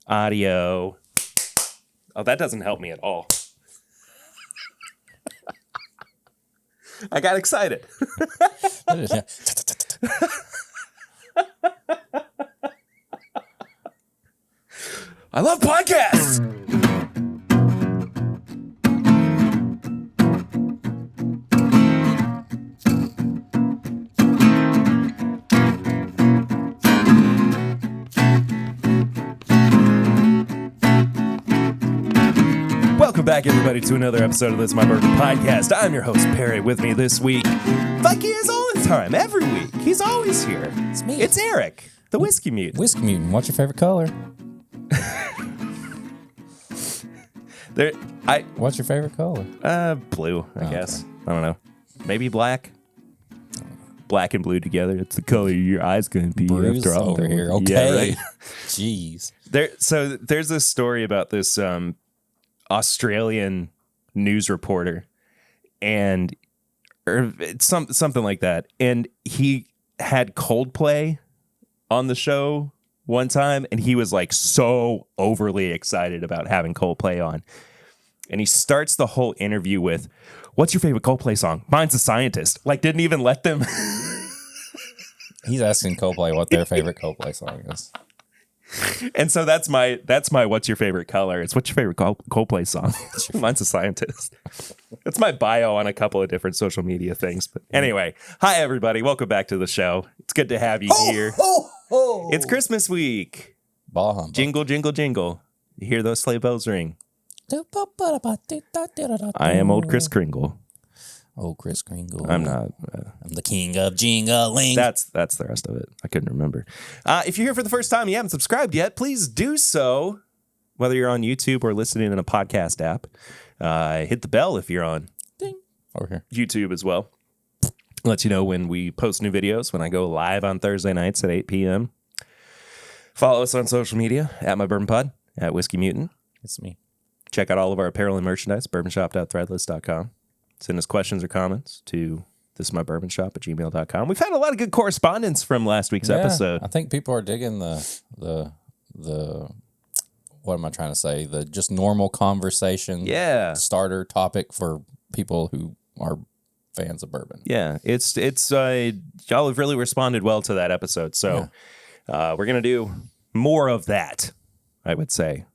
audio. Oh, that doesn't help me at all. I got excited. I love podcasts. Welcome back, everybody, to another episode of This My Bourbon Podcast. I'm your host, Perry. With me this week, like he is all the time, every week. He's always here. It's me. It's Eric, the Whiskey Mutant. Whiskey Mutant. What's your favorite color? What's your favorite color? Blue, I guess. I don't know. Maybe black. Black and blue together. It's the color your eyes going to be Bruce after all. Over here. Okay. Yeah, right. Jeez. There's this story about this Australian news reporter, and it's something like that. And he had Coldplay on the show one time, and he was like so overly excited about having Coldplay on. And he starts the whole interview with, "What's your favorite Coldplay song?" "Mine's The Scientist." Like, didn't even let them. He's asking Coldplay what their favorite Coldplay song is. And so that's my what's your favorite color? It's what's your favorite Coldplay song? Mine's The Scientist. That's my bio on a couple of different social media things. But anyway, hi everybody. Welcome back to the show. It's good to have you here. It's Christmas week. Bah humbug. Jingle, jingle, jingle. You hear those sleigh bells ring? I am old Kris Kringle. Oh, Kris Kringle. I'm not. I'm the king of jingling. That's the rest of it. I couldn't remember. If you're here for the first time and you haven't subscribed yet, please do so. Whether you're on YouTube or listening in a podcast app, hit the bell if you're on Ding. Over here. YouTube as well. Let you know when we post new videos, when I go live on Thursday nights at 8 p.m. Follow us on social media, at My Bourbon Pod, at Whiskey Mutant. It's me. Check out all of our apparel and merchandise, bourbonshop.threadless.com. Send us questions or comments to thismybourbonshop@gmail.com. We've had a lot of good correspondence from last week's episode. I think people are digging the what am I trying to say? The just normal conversation starter topic for people who are fans of bourbon. Yeah, it's y'all have really responded well to that episode. So we're going to do more of that, I would say,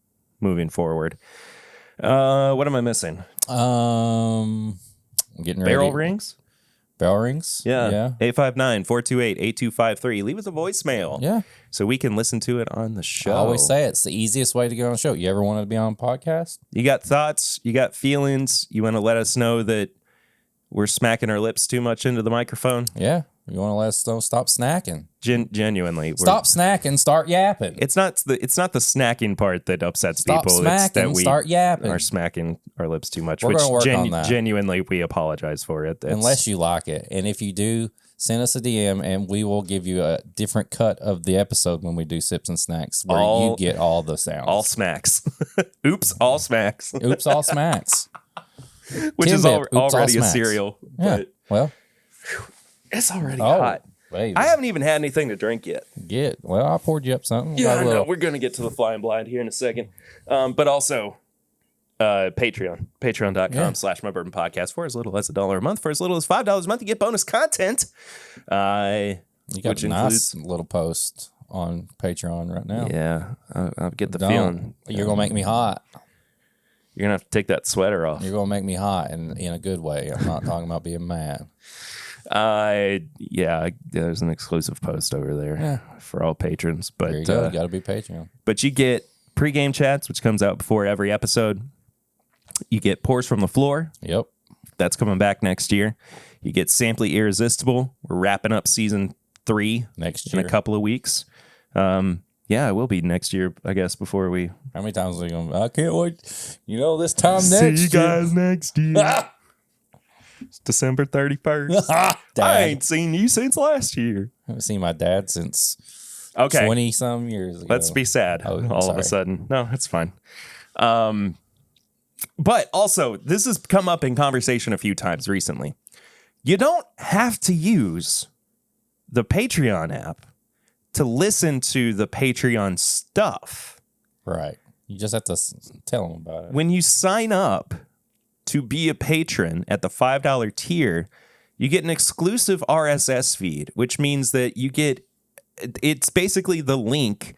moving forward. What am I missing? I'm getting ready. Barrel rings? Bell rings? Yeah. 859-428-8253. Leave us a voicemail. Yeah. So we can listen to it on the show. I always say it's the easiest way to get on a show. You ever wanted to be on a podcast? You got thoughts, you got feelings, you want to let us know that we're smacking our lips too much into the microphone? Yeah. You want to let us know, stop snacking. Genuinely. Stop snacking, start yapping. It's not the snacking part that upsets stop people. Smacking, it's that we start yapping. are smacking our lips too much. We're going to work on that. Genuinely, we apologize for it. Unless you like it. And if you do, send us a DM and we will give you a different cut of the episode when we do Sips and Snacks where you get all the sounds. All smacks. Oops, all smacks. Oops, all smacks. Which is already a cereal. Yeah. Well, it's already hot. Baby. I haven't even had anything to drink yet. Well, I poured you up something. Yeah, I know. We're going to get to the flying blind here in a second. But also, Patreon. Patreon.com/My Bourbon Podcast. For as little as $1 a month. For as little as $5 a month, you get bonus content. You got a nice little post on Patreon right now. Yeah. I get the feeling. You're going to make me hot. You're going to have to take that sweater off. You're going to make me hot in a good way. I'm not talking about being mad. There's an exclusive post over there for all patrons. But there you go. You got to be Patreon. But you get pregame chats, which comes out before every episode. You get Pours from the Floor. Yep. That's coming back next year. You get Samply Irresistible. We're wrapping up season 3 next year in a couple of weeks. It will be next year, I guess, before we... How many times are we going to... I can't wait. This time next year. See you guys next year. It's December 31st. I ain't seen you since last year. I haven't seen my dad since 20-some years ago. Let's be sad all of a sudden. No, it's fine. But also, this has come up in conversation a few times recently. You don't have to use the Patreon app to listen to the Patreon stuff. Right. You just have to tell them about it. When you sign up to be a patron at the $5 tier, you get an exclusive RSS feed, which means that it's basically the link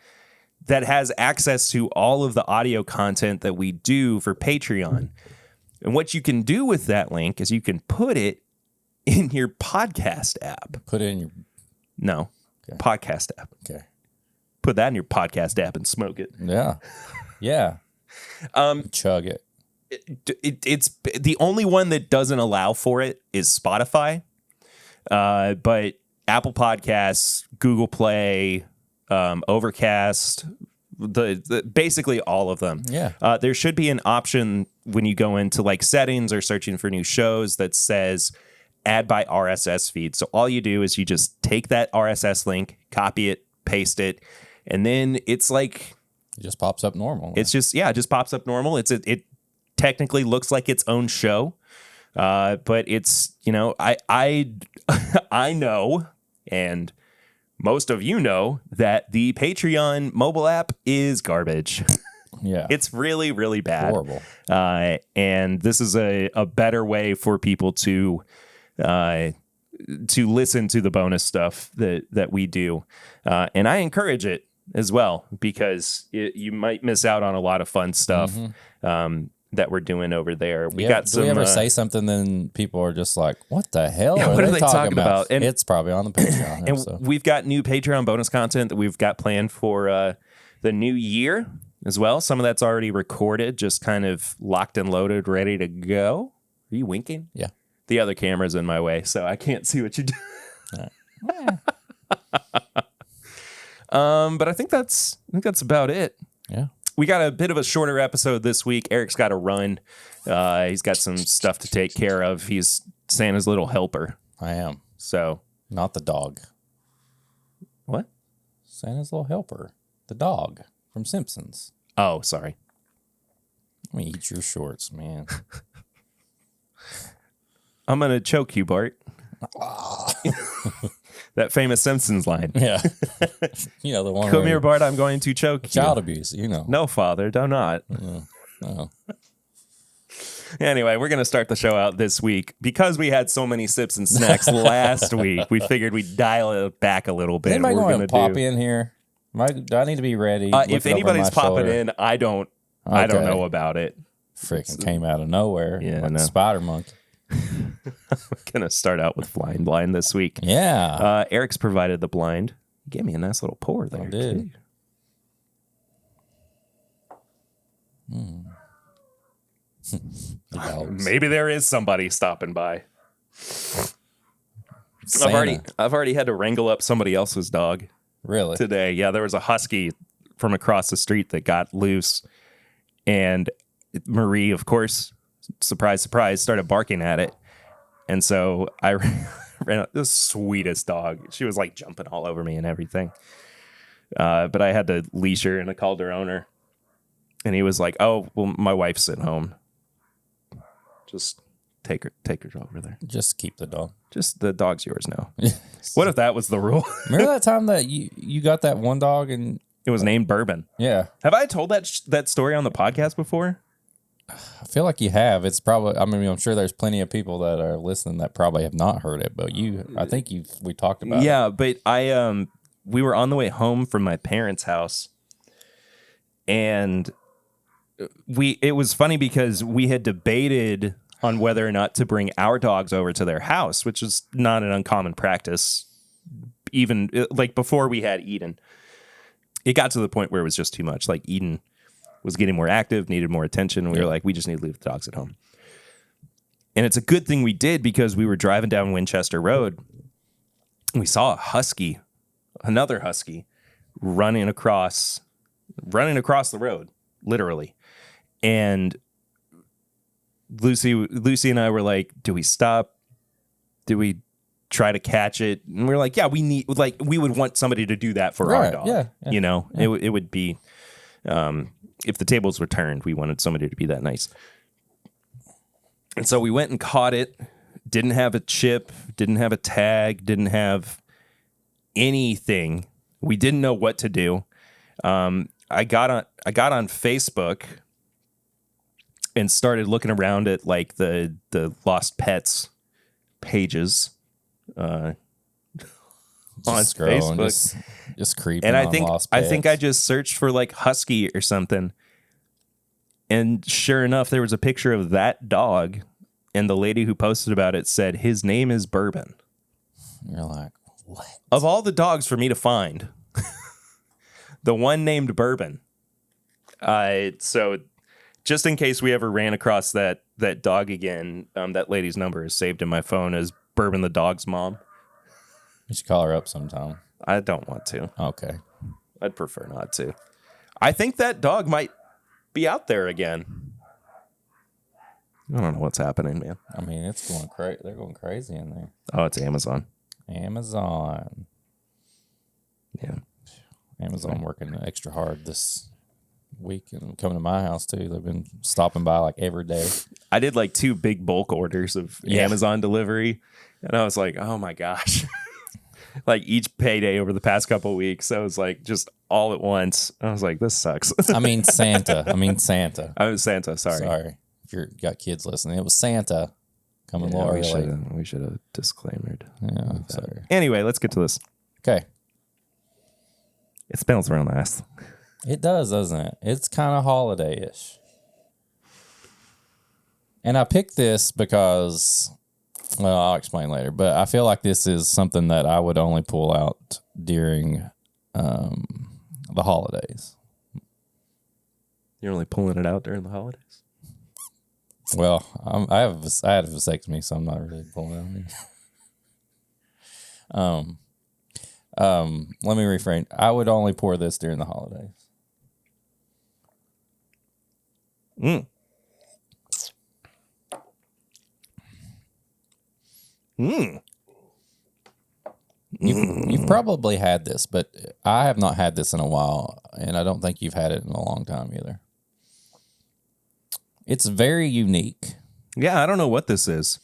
that has access to all of the audio content that we do for Patreon. And what you can do with that link is you can put it in your podcast app. Put it in your... No. Okay. Podcast app. Okay. Put that in your podcast app and smoke it. Yeah. Yeah. Chug it. It's the only one that doesn't allow for it is Spotify. But Apple Podcasts, Google Play, Overcast, basically all of them. Yeah. There should be an option when you go into like settings or searching for new shows that says add by RSS feed. So all you do is you just take that RSS link, copy it, paste it, and then it's like it just pops up normal. It's just it just pops up normal. It technically looks like its own show. But it's, I know, and most of you know, that the Patreon mobile app is garbage. Yeah. It's really, really bad. Horrible. And this is a better way for people to listen to the bonus stuff that we do. And I encourage it as well, because you might miss out on a lot of fun stuff. That we're doing over there. We ever say something, then people are just like, what the hell what are they talking about? And it's probably on the Patreon. And we've got new Patreon bonus content that we've got planned for the new year as well. Some of that's already recorded, just kind of locked and loaded, ready to go. Are you winking? Yeah. The other camera's in my way, so I can't see what you do. But I think that's about it. Yeah. We got a bit of a shorter episode this week. Eric's got to run. He's got some stuff to take care of. He's Santa's little helper. I am. So, not the dog. What? Santa's little helper. The dog from Simpsons. Oh, sorry. Let me eat your shorts, man. I'm going to choke you, Bart. That famous Simpsons line. Yeah. The one. Come here, Bart, I'm going to choke you. Child abuse, No, father, do not. No. Anyway, we're going to start the show out this week. Because we had so many sips and snacks last week, we figured we'd dial it back a little bit. Anybody going to pop in here? Do I need to be ready? If anybody's popping in, I don't know about it. Freaking came out of nowhere. Yeah, like Spider Monkey. We're going to start out with Flying Blind this week. Yeah. Eric's provided the blind. He gave me a nice little pour there. I did. Maybe there is somebody stopping by. Santa. I've already had to wrangle up somebody else's dog. Really? Today. Yeah, there was a husky from across the street that got loose. And Marie, of course, surprise, surprise, started barking at it. And so I ran out, the sweetest dog. She was like jumping all over me and everything. But I had to leash her, and I called her owner. And he was like, "Oh, well, my wife's at home. Just take her over there. Just keep the dog. Just the dog's yours now." What if that was the rule? Remember that time that you got that one dog and it was named Bourbon? Yeah. Have I told that story on the podcast before? I feel like you have. It's probably, I'm sure there's plenty of people that are listening that probably have not heard it, but I think we talked about it. Yeah, but we were on the way home from my parents' house, and it was funny because we had debated on whether or not to bring our dogs over to their house, which is not an uncommon practice, even like before we had Eden. It got to the point where it was just too much. Like Eden was getting more active, needed more attention. And we were like, we just need to leave the dogs at home. And it's a good thing we did, because we were driving down Winchester Road and we saw another husky running across the road, literally. And Lucy and I were like, do we stop? Do we try to catch it? And we're like, yeah, we would want somebody to do that for our dog. Yeah. It would be, if the tables were turned, we wanted somebody to be that nice. And so we went and caught it. Didn't have a chip, didn't have a tag, didn't have anything. We didn't know what to do. I got I got on Facebook and started looking around at like the lost pets pages on Facebook. Just creeping. And lost pets. I think I just searched for like husky or something. And sure enough, there was a picture of that dog, and the lady who posted about it said his name is Bourbon. You're like, what? Of all the dogs for me to find, the one named Bourbon. So just in case we ever ran across that dog again, that lady's number is saved in my phone as Bourbon the dog's mom. You should call her up sometime. I don't want to. Okay. I'd prefer not to. I think that dog might be out there again. I don't know what's happening, man. I mean, it's going crazy. They're going crazy in there. Oh, it's Amazon. Amazon. Yeah. Amazon working extra hard this week and coming to my house too. They've been stopping by like every day. I did like 2 big bulk orders of Amazon delivery, and I was like, oh my gosh. Like each payday over the past couple of weeks, I was like, just all at once. I was like, this sucks. I mean Santa. I was Santa. Sorry. If you got kids listening, it was Santa coming Yeah, early. we should have disclaimered. Yeah, sorry. Anyway, let's get to this. Okay. It smells real nice. It does, doesn't it? It's kind of holiday-ish. And I picked this because, well, I'll explain later, but I feel like this is something that I would only pull out during the holidays. You're only pulling it out during the holidays? Well, I had a vasectomy, so I'm not really pulling it out. Let me refrain. I would only pour this during the holidays. You've probably had this, but I have not had this in a while, and I don't think you've had it in a long time either. It's very unique. Yeah, I don't know what this is.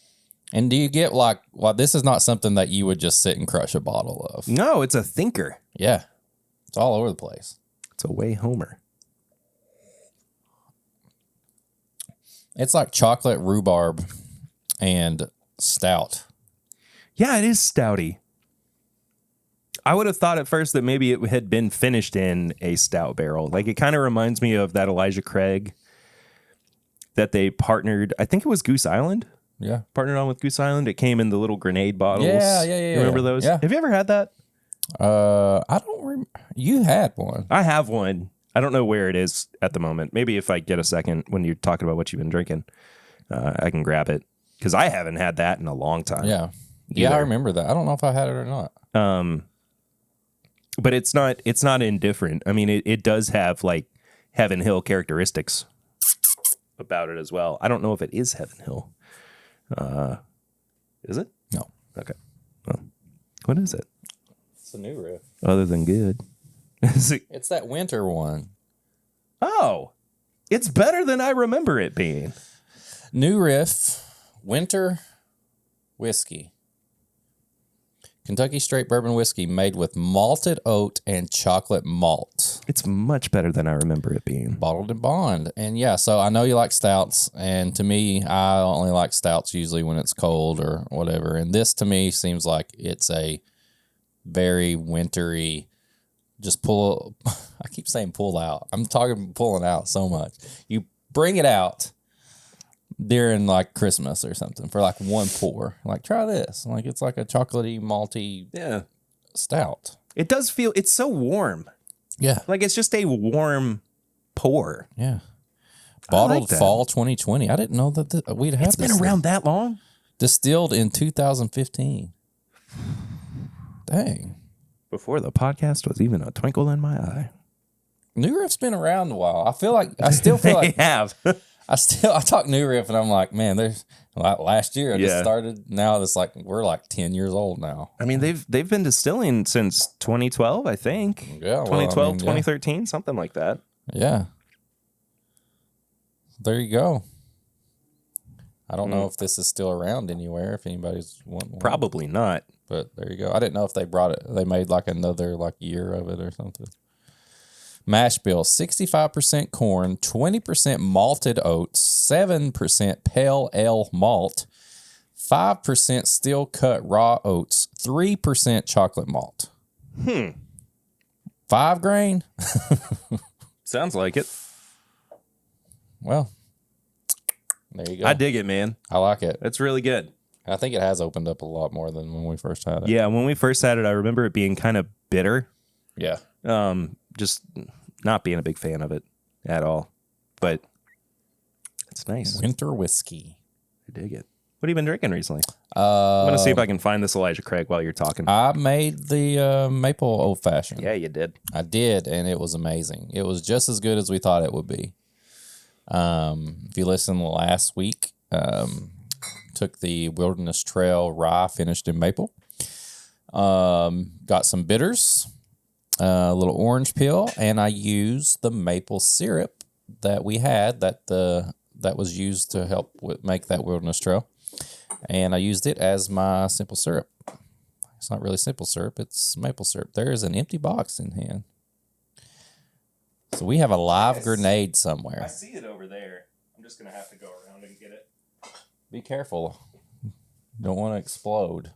And do you get like, well, this is not something that you would just sit and crush a bottle of. No, it's a thinker. Yeah. It's all over the place. It's a way homer. It's like chocolate rhubarb and stout. Yeah, it is stouty. I would have thought at first that maybe it had been finished in a stout barrel. Like it kind of reminds me of that Elijah Craig that they partnered. I think it was Goose Island. Yeah. Partnered on with Goose Island. It came in the little grenade bottles. Yeah. Remember those? Yeah. Have you ever had that? I don't remember. You had one. I have one. I don't know where it is at the moment. Maybe if I get a second when you're talking about what you've been drinking, I can grab it. Because I haven't had that in a long time. Yeah. Yeah, I remember that. I don't know if I had it or not. But it's not indifferent. I mean, it does have like Heaven Hill characteristics about it as well. I don't know if it is Heaven Hill. Is it? No. Okay. Well, what is it? It's a new riff. Other than good. It's that winter one. Oh, it's better than I remember it being. New riff, winter whiskey. Kentucky straight bourbon whiskey made with malted oat and chocolate malt. It's much better than I remember it being. Bottled in bond. And yeah, so I know you like stouts. And to me, I only like stouts usually when it's cold or whatever. And this to me seems like it's a very wintry, just pull. I keep saying pull out. I'm talking pulling out so much. You bring it out during like Christmas or something for like one pour. Like, try this. Like, it's like a chocolatey, malty stout. It does feel, it's so warm. Yeah. Like it's just a warm pour. Yeah. Bottled like fall 2020. I didn't know that we'd had this. It's been around that long? Distilled in 2015. Dang. Before the podcast was even a twinkle in my eye. New Riff's been around a while. I still feel like they have. I talk New Riff and I'm like, man, there's like last year I just started. Now it's like we're like 10 years old now. I mean, they've been distilling since 2012, I think. Yeah, 2012, 2013, something like that. Yeah. There you go. I don't know if this is still around anywhere, if anybody's wanting one. Probably not. But there you go. I didn't know if they brought it. They made like another like year of it or something. Mash bill, 65% corn, 20% malted oats, 7% pale ale malt, 5% steel cut raw oats, 3% chocolate malt. 5 grain? Sounds like it. Well, there you go. I dig it, man. I like it. It's really good. I think it has opened up a lot more than when we first had it. Yeah, when we first had it, I remember it being kind of bitter. Yeah. Just not being a big fan of it at all. But it's nice. Winter whiskey. I dig it. What have you been drinking recently? I'm I'm going to see if I can find this Elijah Craig while you're talking. I made the maple old fashioned. Yeah, you did. I did, and it was amazing. It was just as good as we thought it would be. If you listened last week, took the Wilderness Trail rye finished in maple. Got some bitters, a little orange peel, and I used the maple syrup that we had that was used to help make that Wilderness Trail. And I used it as my simple syrup. It's not really simple syrup, it's maple syrup. There is an empty box in hand. So we have a live grenade somewhere. I see it over there. I'm just going to have to go around and get it. Be careful. Don't want to explode.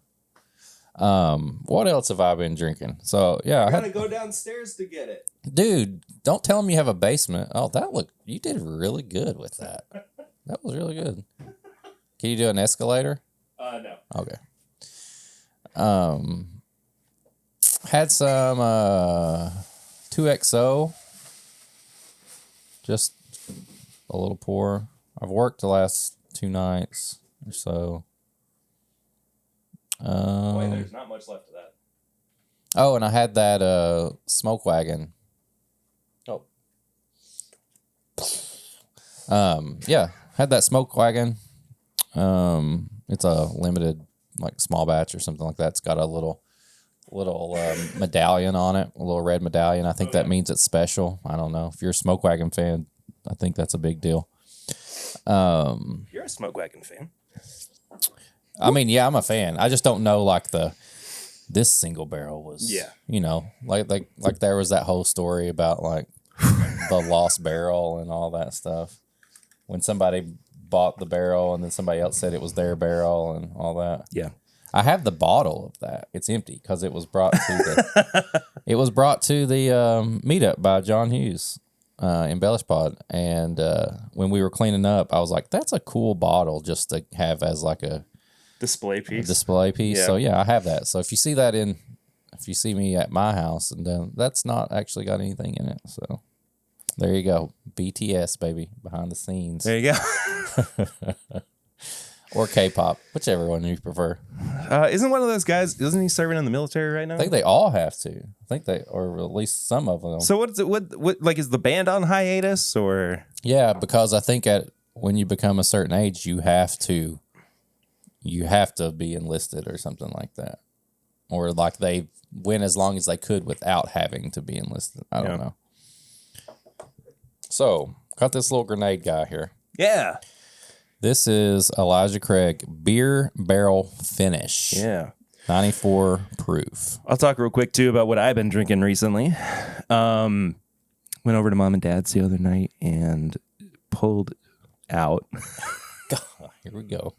What else have I been drinking? So, yeah. I got to go downstairs to get it. Dude, don't tell them you have a basement. Oh, you did really good with that. That was really good. Can you do an escalator? No. Okay. Had some 2XO. Just a little pour. I've worked the last 2 nights or so. Boy, there's not much left of that. Oh, and I had that smoke wagon. Oh. Yeah, had that smoke wagon. It's a limited, like, small batch or something like that. It's got a little medallion on it, a little red medallion. I think that means it's special. I don't know. If you're a smoke wagon fan, I think that's a big deal. You're a smoke wagon fan. I mean, yeah, I'm a fan. I just don't know, like, this single barrel was, you know, like there was that whole story about, like, the lost barrel and all that stuff. When somebody bought the barrel and then somebody else said it was their barrel and all that. Yeah. I have the bottle of that. It's empty because it was brought to the meetup by John Hughes in Bellish Pod. And when we were cleaning up, I was like, that's a cool bottle just to have as like a display piece. Yeah. So yeah, I have that. So if you see me at my house, and that's not actually got anything in it. So there you go. BTS, baby, behind the scenes. There you go. Or K-pop, whichever one you prefer. Isn't one of those guys, isn't he serving in the military right now? I think they all have to. I think or at least some of them. So what is it? What like, is the band on hiatus or? Yeah, because I think when you become a certain age, you have to be enlisted or something like that. Or like they went as long as they could without having to be enlisted. I don't know. So, got this little grenade guy here. Yeah. This is Elijah Craig Beer Barrel Finish. Yeah. 94 proof. I'll talk real quick, too, about what I've been drinking recently. Went over to Mom and Dad's the other night and pulled out. God, here we go.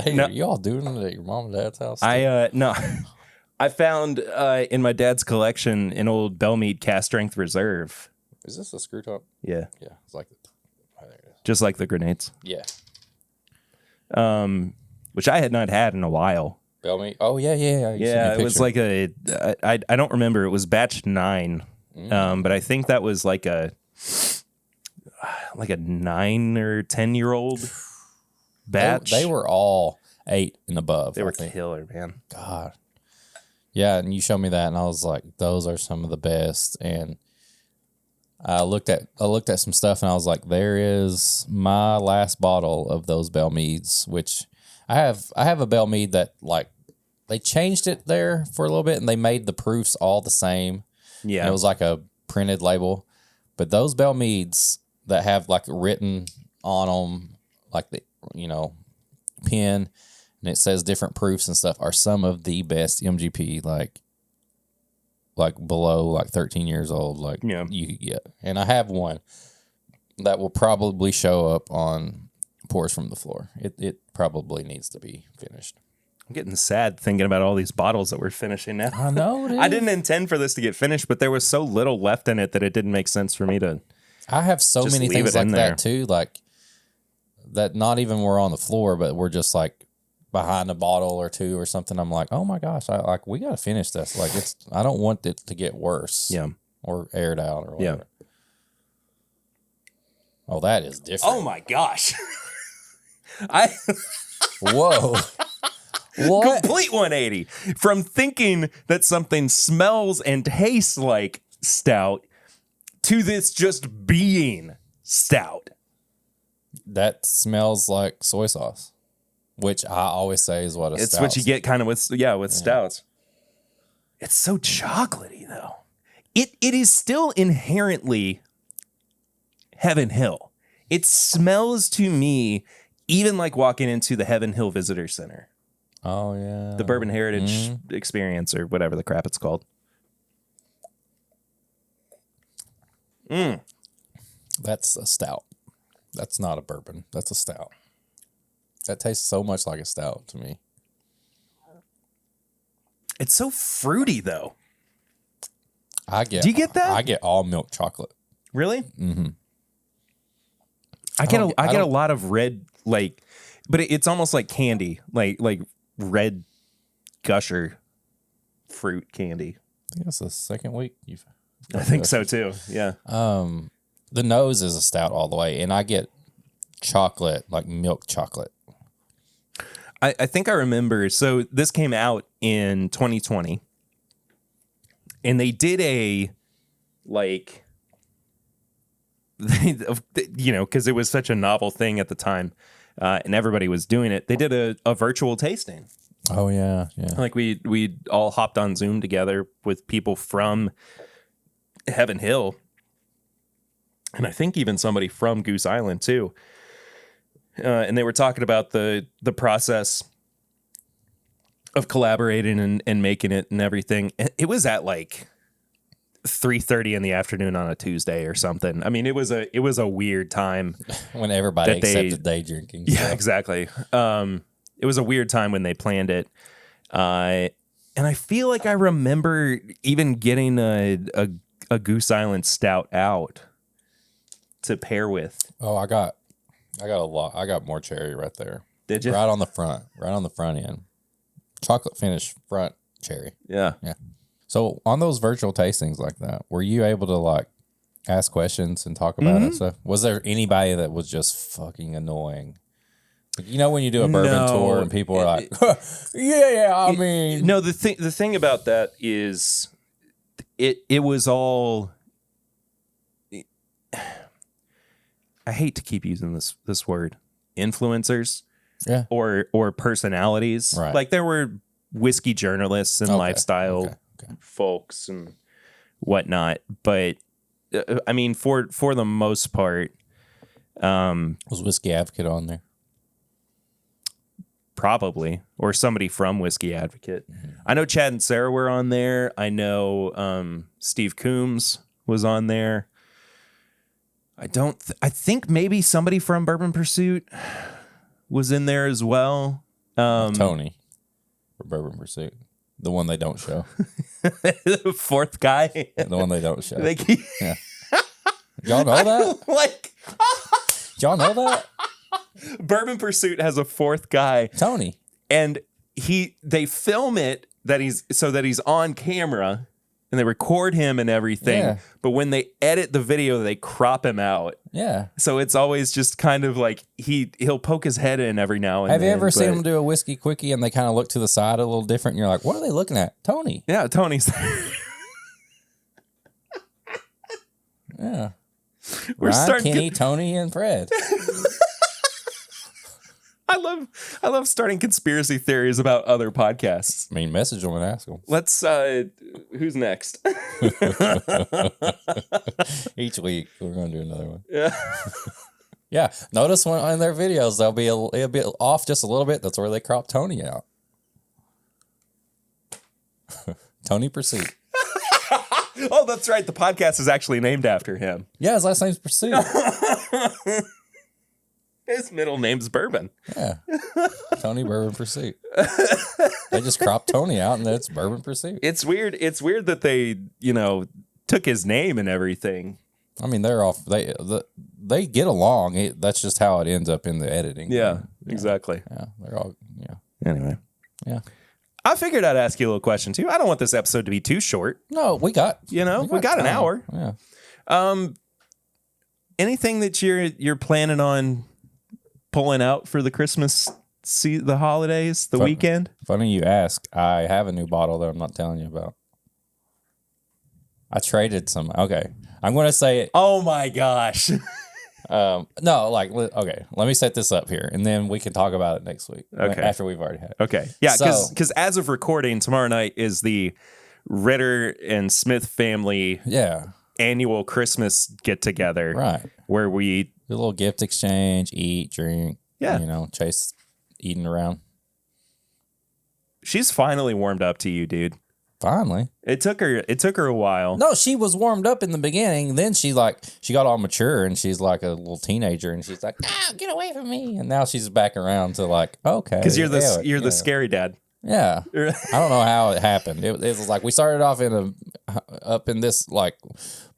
Hey, are you all doing it at your mom and dad's house? No. I found in my dad's collection an old Bellmead cast strength reserve. Is this a screw top? Yeah. Yeah, it's like there it is. Just like the grenades. Yeah. Which I had not had in a while. Bellmead. Oh yeah. Yeah, it was like I don't remember. It was batch 9. But I think that was like a 9 or 10-year-old batch. They were all 8 and above. They were killer, man. God. Yeah, and you showed me that, and I was like, those are some of the best. And I looked at some stuff, and I was like, there is my last bottle of those Bellmeads, which I have a Bellmead that, like, they changed it there for a little bit, and they made the proofs all the same. Yeah. And it was like a printed label. But those Bellmeads that have, like, written on them, like, the, pen, and it says different proofs and stuff, are some of the best MGP, like, like below like 13 years old, like Yeah. you could get. And I have one that will probably show up on Pours from the Floor. It probably needs to be finished. I'm getting sad thinking about all these bottles that we're finishing now. I know, dude. I didn't intend for this to get finished, but there was so little left in it that it didn't make sense for me to. I have so just many leave things it in like there. that too, like that not even were on the floor, but we're just like behind a bottle or two or something. I'm like, oh my gosh, we got to finish this. Like I don't want it to get worse. Yeah. Or aired out or whatever. Yeah. Oh, that is different. Oh my gosh. Whoa. What? Complete 180 from thinking that something smells and tastes like stout to this just being stout. That smells like soy sauce, which I always say is what It's what you get kind of with stouts. It's so chocolatey though. It is still inherently Heaven Hill. It smells to me even like walking into the Heaven Hill Visitor Center. Oh, yeah. The Bourbon Heritage Experience or whatever the crap it's called. That's a stout. That's not a bourbon. That's a stout. That tastes so much like a stout to me. It's so fruity though. Do you get that? I get all milk chocolate. Really? Mm-hmm. I get a lot of red, like, but it's almost like candy, like red gusher fruit candy. I think that's the second week. I think so too. Yeah. The nose is a stout all the way, and I get chocolate, like milk chocolate. I think I remember. So this came out in 2020, and they did a like, because it was such a novel thing at the time, and everybody was doing it. They did a virtual tasting. Oh yeah, yeah. Like we all hopped on Zoom together with people from Heaven Hill, and I think even somebody from Goose Island too. And they were talking about the process of collaborating and making it and everything. It was at like 3:30 in the afternoon on a Tuesday or something. I mean, it was a weird time When everybody accepted day drinking. Yeah, exactly. It was a weird time when they planned it. And I feel like I remember even getting a Goose Island stout out to pair with. Oh, I got a lot. I got more cherry right there. Did you? Right on the front end. Chocolate finish front cherry. Yeah. Yeah. So on those virtual tastings like that, were you able to like ask questions and talk about it? So was there anybody that was just fucking annoying? Like, when you do a bourbon tour and people are like, I mean. No, the thing about that is it was all. I hate to keep using this word, influencers, or personalities. Right. Like there were whiskey journalists and lifestyle folks and whatnot, but I mean, for the most part, was Whiskey Advocate on there? Probably, or somebody from Whiskey Advocate. I know Chad and Sarah were on there. I know Steve Coombs was on there. I think maybe somebody from Bourbon Pursuit was in there as well. Tony for Bourbon Pursuit. The one they don't show. The fourth guy. The one they don't show. Yeah. Y'all know that? Like, Y'all know that? Bourbon Pursuit has a fourth guy. Tony. And they film it that he's on camera. And they record him and everything, Yeah. but when they edit the video, they crop him out. Yeah. So it's always just kind of like he'll poke his head in every now and Have then. you ever seen him do a whiskey quickie and they kind of look to the side a little different? And you're like, what are they looking at? Tony. Yeah, Tony's. Yeah. We're Ryan, starting. Kenny, Tony, and Fred. I love starting conspiracy theories about other podcasts. I mean, message them and ask them. Let's. Who's next? Each week we're going to do another one. Yeah. Yeah. Notice when in their videos it'll be off just a little bit. That's where they crop Tony out. Tony Pursuit. Oh, that's right. The podcast is actually named after him. Yeah, his last name's Pursuit. His middle name's Bourbon. Yeah. Tony Bourbon Pursuit. They just cropped Tony out and it's Bourbon Pursuit. It's weird. It's weird that they, took his name and everything. I mean, they get along. That's just how it ends up in the editing. Yeah, exactly. Yeah, they're all, yeah. Anyway. Yeah. I figured I'd ask you a little question, too. I don't want this episode to be too short. No, we got an hour. Yeah. Anything that you're planning on pulling out for the Christmas, the holidays, the weekend? Funny you ask. I have a new bottle that I'm not telling you about. I traded some. Okay. I'm going to say it. Oh, my gosh. No, okay, let me set this up here, and then we can talk about it next week. Okay. After we've already had it. Okay. Yeah, because as of recording, tomorrow night is the Ritter and Smith family annual Christmas get-together. Right. Where we do a little gift exchange, eat, drink. Yeah. Chase eating around. She's finally warmed up to you, dude. Finally. It took her a while. No, she was warmed up in the beginning. Then she got all mature and she's like a little teenager and she's like, get away from me. And now she's back around to like, okay. Because you're the scary dad. Yeah. I don't know how it happened. It was like we started off up in this like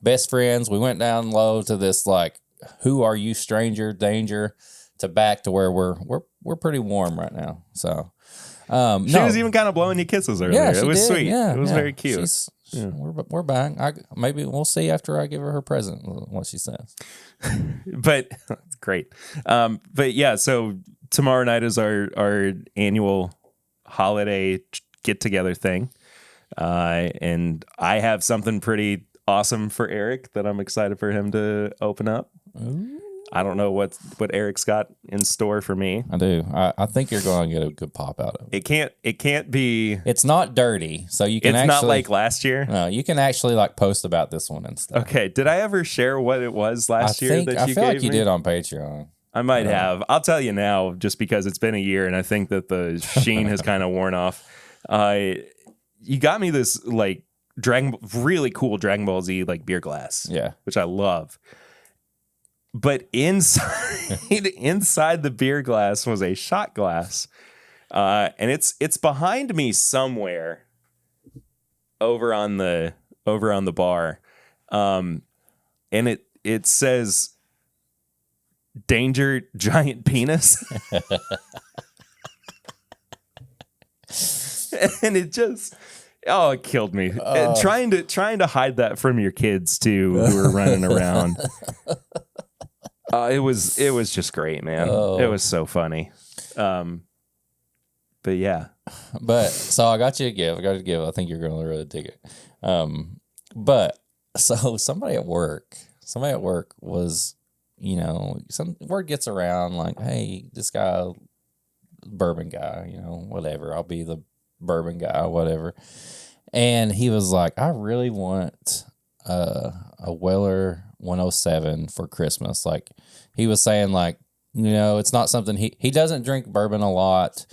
best friends. We went down low to this like, who are you, stranger, danger, to back to where we're pretty warm right now. So she was even kind of blowing you kisses earlier. Yeah, it was did. sweet. Yeah, it was very cute. We're back. Maybe we'll see after I give her present what she says. But great. But yeah, so tomorrow night is our annual holiday get together thing, and I have something pretty awesome for Eric that I'm excited for him to open up. Ooh. I don't know what Eric's got in store for me. I do. I think you're going to get a good pop out of it. It can't be. It's not dirty, so you can. It's not like last year. No, you can actually like post about this one and stuff. Okay. Did I ever share what it was last year that you gave me? I feel like you did on Patreon. I might have. I'll tell you now, just because it's been a year, and I think that the sheen has kind of worn off. You got me this like really cool Dragon Ball Z like beer glass. Yeah, which I love. But inside the beer glass was a shot glass, and it's behind me somewhere over on the bar, and it says "Danger, Giant Penis," and it just it killed me. Trying to hide that from your kids too, who were running around. It was just great, man. It was so funny. But yeah. But so I got you a gift. I think you're going to really dig it. But so somebody at work was, some word gets around like, hey, this guy, bourbon guy, whatever. I'll be the bourbon guy, whatever. And he was like, I really want a Weller 107 for Christmas. Like he was saying, like, it's not something he doesn't drink bourbon a lot,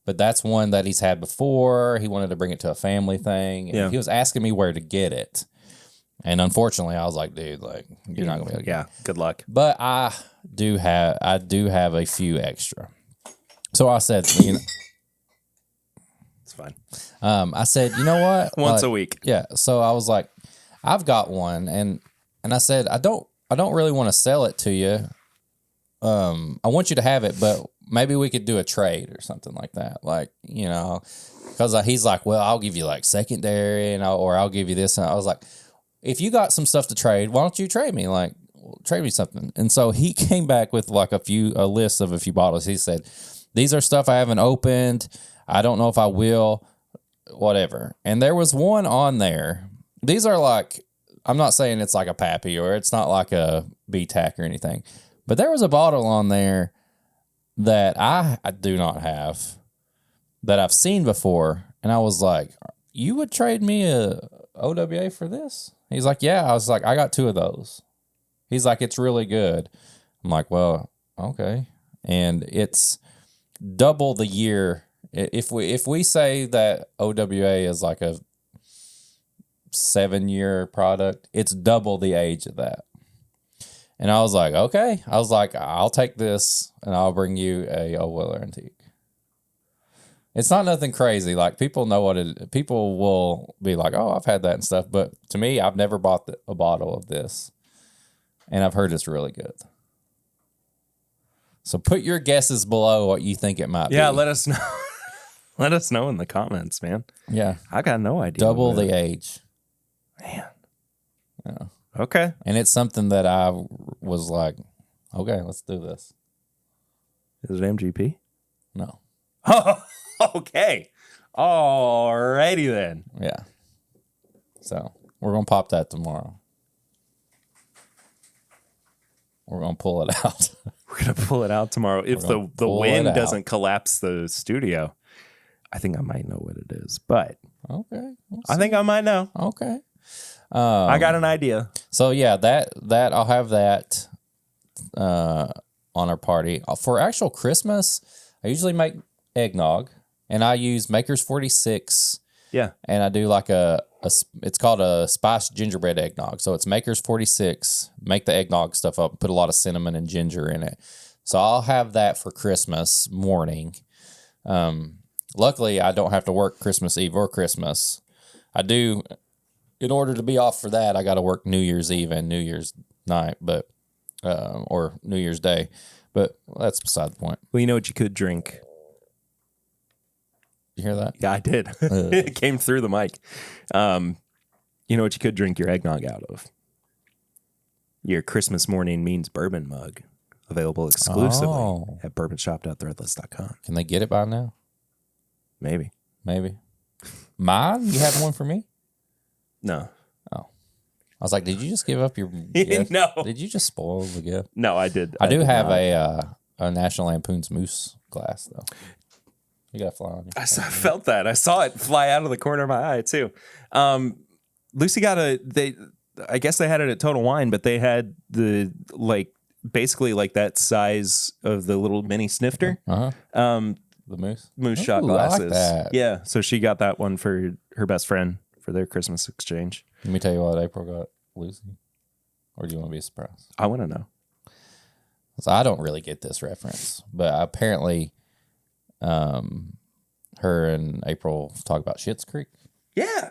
but that's one that he's had before. He wanted to bring it to a family thing. And he was asking me where to get it. And unfortunately I was like, dude, like you're not gonna be able to get it. Good luck. But I do have a few extra. So I said, it's fine. I said, you know what? Once a week. Yeah. So I was like, I've got one, and I said, I don't really want to sell it to you. I want you to have it, but maybe we could do a trade or something like that. Like, because he's like, well, I'll give you like secondary, or I'll give you this. And I was like, if you got some stuff to trade, why don't you trade me? Like, trade me something. And so he came back with like a list of a few bottles. He said, these are stuff I haven't opened. I don't know if I will, whatever. And there was one on there. These are like, I'm not saying it's like a Pappy or it's not like a B-Tac or anything, but there was a bottle on there that I do not have that I've seen before. And I was like, you would trade me a OWA for this? He's like, yeah. I was like, I got 2 of those. He's like, it's really good. I'm like, well, okay. And it's double the year. If we say that OWA is like a 7-year product. It's double the age of that. And I was like, okay. I was like, I'll take this and I'll bring you a Old Weller Antique. It's not nothing crazy. Like people know people will be like, oh, I've had that and stuff. But to me, I've never bought a bottle of this. And I've heard it's really good. So put your guesses below what you think it might be. Yeah, let us know. Let us know in the comments, man. Yeah. I got no idea. Double the age. Man. Yeah. Okay. And it's something that I was like, okay, let's do this. Is it MGP? No. Oh, okay. Alrighty then. Yeah. So we're going to pop that tomorrow. We're going to pull it out. We're going to pull it out tomorrow. If the wind doesn't collapse the studio, I think I might know what it is. But okay. I think I might know. Okay. I got an idea. So yeah, that I'll have that on our party. For actual Christmas, I usually make eggnog, and I use Maker's 46. Yeah. And I do like it's called a spiced gingerbread eggnog. So it's Maker's 46. Make the eggnog stuff up, put a lot of cinnamon and ginger in it. So I'll have that for Christmas morning. Luckily, I don't have to work Christmas Eve or Christmas. I do. In order to be off for that, I got to work New Year's Eve and New Year's night, or New Year's Day. But that's beside the point. Well, you know what you could drink? You hear that? Yeah, I did. It came through the mic. You know what you could drink your eggnog out of? Your Christmas morning means bourbon mug. Available exclusively at bourbonshop.threadless.com. Can they get it by now? Maybe. Mine? You have one for me? No. Oh. I was like, did you just give up your gift? No. Did you just spoil the gift? No, I did. I do did have not. a National Lampoon's Moose glass, though. You got to fly on you. I felt that. I saw it fly out of the corner of my eye, too. Lucy got I guess they had it at Total Wine, but they had basically like that size of the little mini snifter. The moose shot glasses. I like that. Yeah, so she got that one for her best friend for their Christmas exchange. Let me tell you what April got Lucy. Or do you want to be surprised? I want to know. So I don't really get this reference, but apparently her and April talk about Schitt's Creek. Yeah.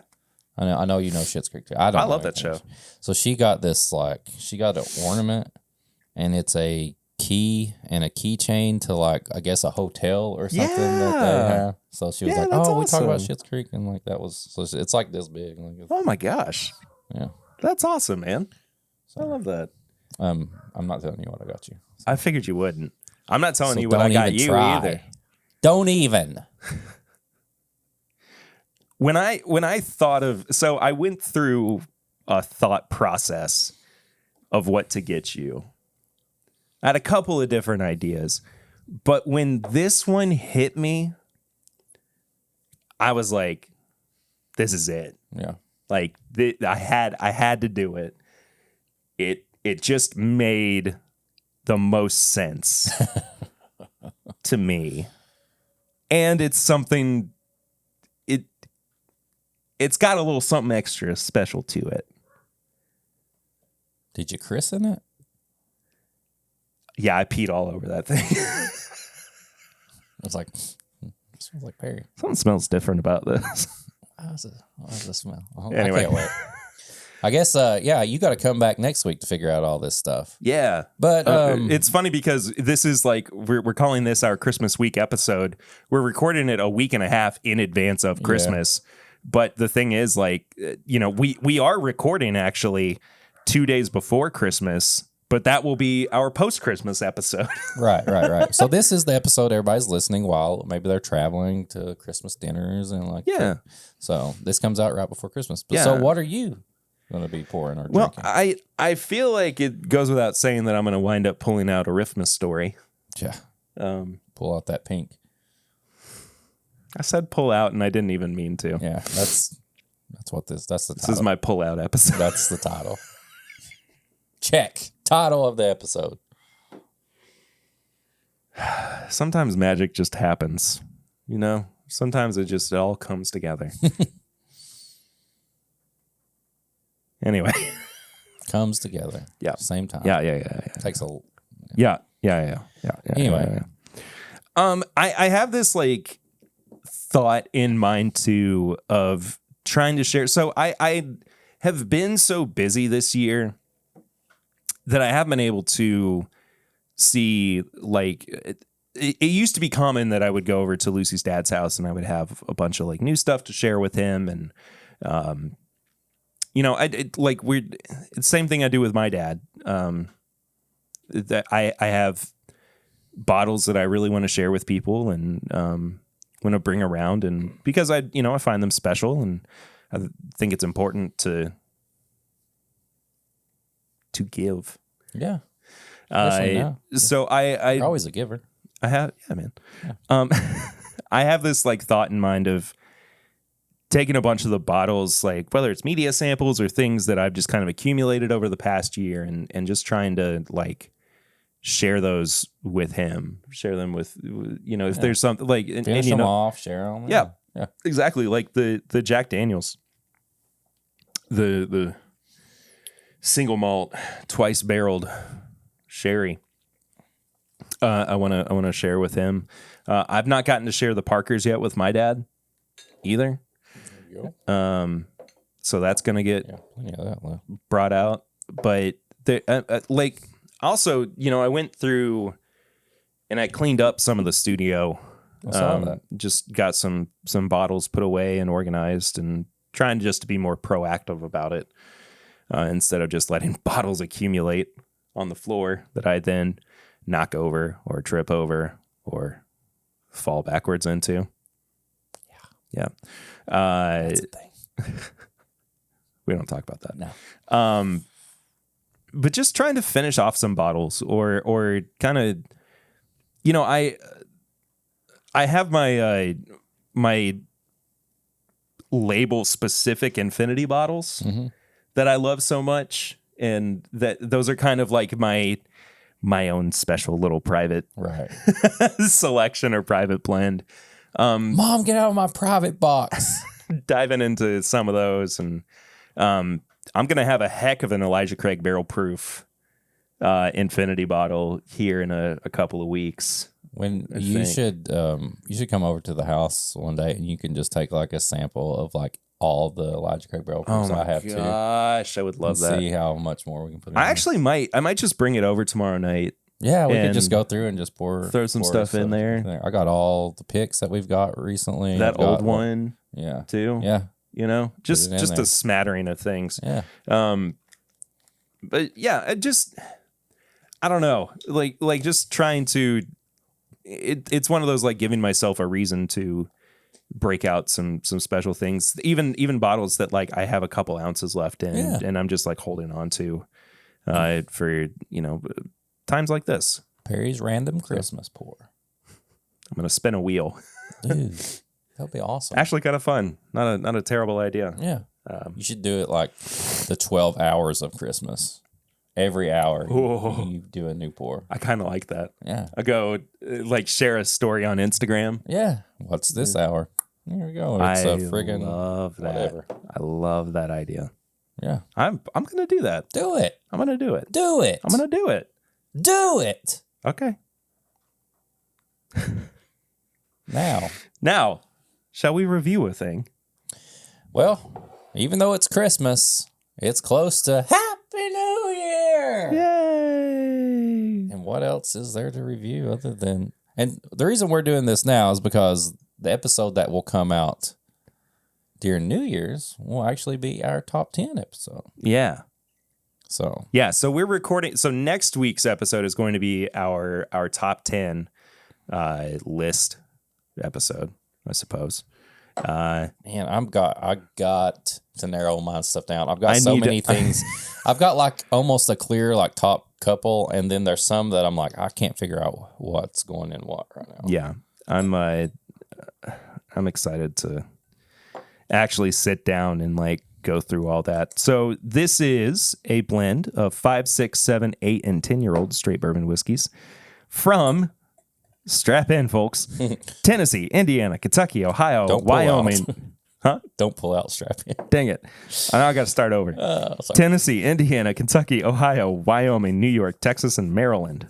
I know you know Schitt's Creek too. I love that show. So she got this she got an ornament, and it's a key and a keychain to I guess a hotel or something that they have. So she was like, "Oh, we talk about Schitt's Creek," and that was so it's like this big. Oh my gosh! Yeah, that's awesome, man. So, I love that. I'm not telling you what I got you. So. I figured you wouldn't. I'm not telling you what I got you either. Don't even. When I thought of, so I went through a thought process of what to get you. I had a couple of different ideas, but when this one hit me, I was like, this is it. Yeah. Like I had to do it. It just made the most sense to me. And it's something it's got a little something extra special to it. Did you christen it? Yeah, I peed all over that thing. I was like, it smells like Perry. Something smells different about this. How does it smell? Anyway. I can't wait. I guess, you got to come back next week to figure out all this stuff. Yeah. But it's funny because this is we're calling this our Christmas week episode. We're recording it a week and a half in advance of Christmas. Yeah. But the thing is, we are recording actually 2 days before Christmas, but that will be our post-Christmas episode. Right. So this is the episode everybody's listening while maybe they're traveling to Christmas dinners and yeah. So this comes out right before Christmas. But So what are you going to be pouring or drinking? Well, I feel like it goes without saying that I'm going to wind up pulling out a Riffmas story. Yeah. Pull out that pink. I said pull out, and I didn't even mean to. Yeah, that's what that's the title. This is my pull out episode. That's the title. Check. Title of the episode. Sometimes magic just happens, Sometimes it all comes together. Anyway. Comes together. Yeah. Same time. Yeah. Takes a. Yeah. Anyway. I have this like thought in mind too of trying to share. So I have been so busy this year that I haven't been able to see like it used to be common that I would go over to Lucy's dad's house and I would have a bunch of like new stuff to share with him. And, it's the same thing I do with my dad. That I have bottles that I really want to share with people and want to bring around, and because I find them special and I think it's important to give. Yeah. So You're always a giver. I have, man. Yeah. I have this like thought in mind of taking a bunch of the bottles, like whether it's media samples or things that I've just kind of accumulated over the past year, and just trying to like share those with him, share them with, if there's something like, finish them off, share them. Yeah, exactly. Like the Jack Daniels, the single malt, twice barreled sherry. I want to share with him. I've not gotten to share the Parkers yet with my dad either. There you go. So that's going to get plenty of that left. brought out. But also, I went through and I cleaned up some of the studio. I saw that. Just got some bottles put away and organized, and trying just to be more proactive about it instead of just letting bottles accumulate on the floor that I then knock over or trip over or fall backwards into. Yeah. That's a thing. We don't talk about that. No. But just trying to finish off some bottles or kind of, I have my my label specific infinity bottles that I love so much, and that those are kind of like my own special little private selection or private blend. Mom, get out of my private box. Diving into some of those, and I'm gonna have a heck of an Elijah Craig barrel proof infinity bottle here in a couple of weeks. When you should come over to the house one day and you can just take like a sample of like all the Elijah Craig barrel proofs I have too. Oh my gosh, I would love that. See how much more we can put in. I actually might just bring it over tomorrow night. Yeah, we could just go through and just throw some stuff in there. I got all the picks that we've got recently. That old one, too. Yeah, just a smattering of things. Yeah. But yeah, I don't know, like just trying to. It's one of those like giving myself a reason to break out some special things, even bottles that like I have a couple ounces left in, and I'm just like holding on to for times like this. Perry's random Christmas pour. I'm gonna spin a wheel. Dude, that'll be awesome. Actually, kind of fun. Not a terrible idea. Yeah, you should do it like the 12 hours of Christmas. Every hour you do a new pour. I kind of like that. Yeah. I go like share a story on Instagram. Yeah. What's this hour? Here we go. It's a friggin' love that. Whatever. I love that idea. Yeah. I'm gonna do that. Do it. I'm gonna do it. Do it. I'm gonna do it. Do it. Okay. Now, shall we review a thing? Well, even though it's Christmas, it's close to Happy New Year. Yay! And what else is there to review other than... And the reason we're doing this now is because the episode that will come out during New Year's will actually be our top 10 episode. Yeah. So we're recording. So next week's episode is going to be our top 10 list episode, I suppose. Man, I got to narrow my stuff down. I've got so many things. I've got like almost a clear like top couple, and then there's some that I'm like I can't figure out what's going in what right now. Yeah, I'm excited to actually sit down and like go through all that. So this is a blend of 5, 6, 7, 8, and 10-year-old straight bourbon whiskeys from. Strap in, folks. Tennessee, Indiana, Kentucky, Ohio, Wyoming. Huh? Don't pull out, strap in. Dang it. Now I got to start over. Sorry. Tennessee, Indiana, Kentucky, Ohio, Wyoming, New York, Texas, and Maryland.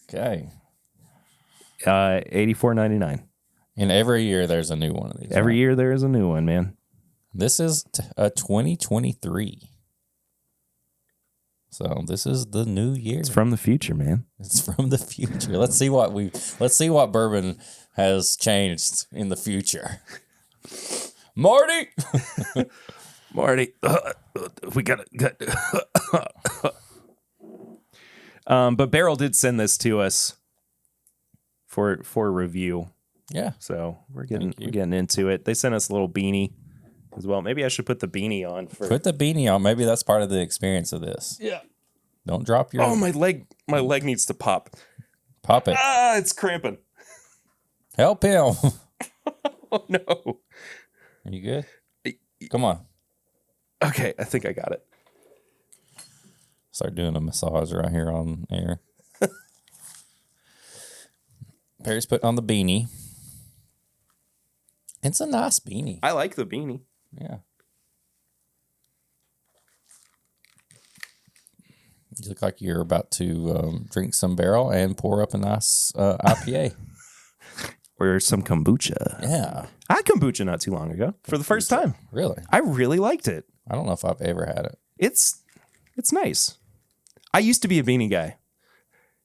Okay. $84.99. And every year there's a new one of these. Every year there is a new one, man. This is a 2023. So this is the new year. It's from the future, man. It's from the future. Let's see what bourbon has changed in the future. Marty. Marty, we got but Barrell did send this to us for review. Yeah. So we're getting into it. They sent us a little beanie as well. Maybe I should put the beanie on for. Put the beanie on. Maybe that's part of the experience of this. Yeah. Don't drop your. Oh, my leg needs to pop. Pop it. Ah, it's cramping. Help him. Oh no. Are you good? Come on. Okay, I think I got it. Start doing a massage right here on air. Perry's putting on the beanie. It's a nice beanie. I like the beanie. Yeah. You look like you're about to drink some Barrell and pour up a nice IPA. Or some kombucha. Yeah. I had kombucha not too long ago for the first time. Really? I really liked it. I don't know if I've ever had it. It's nice. I used to be a beanie guy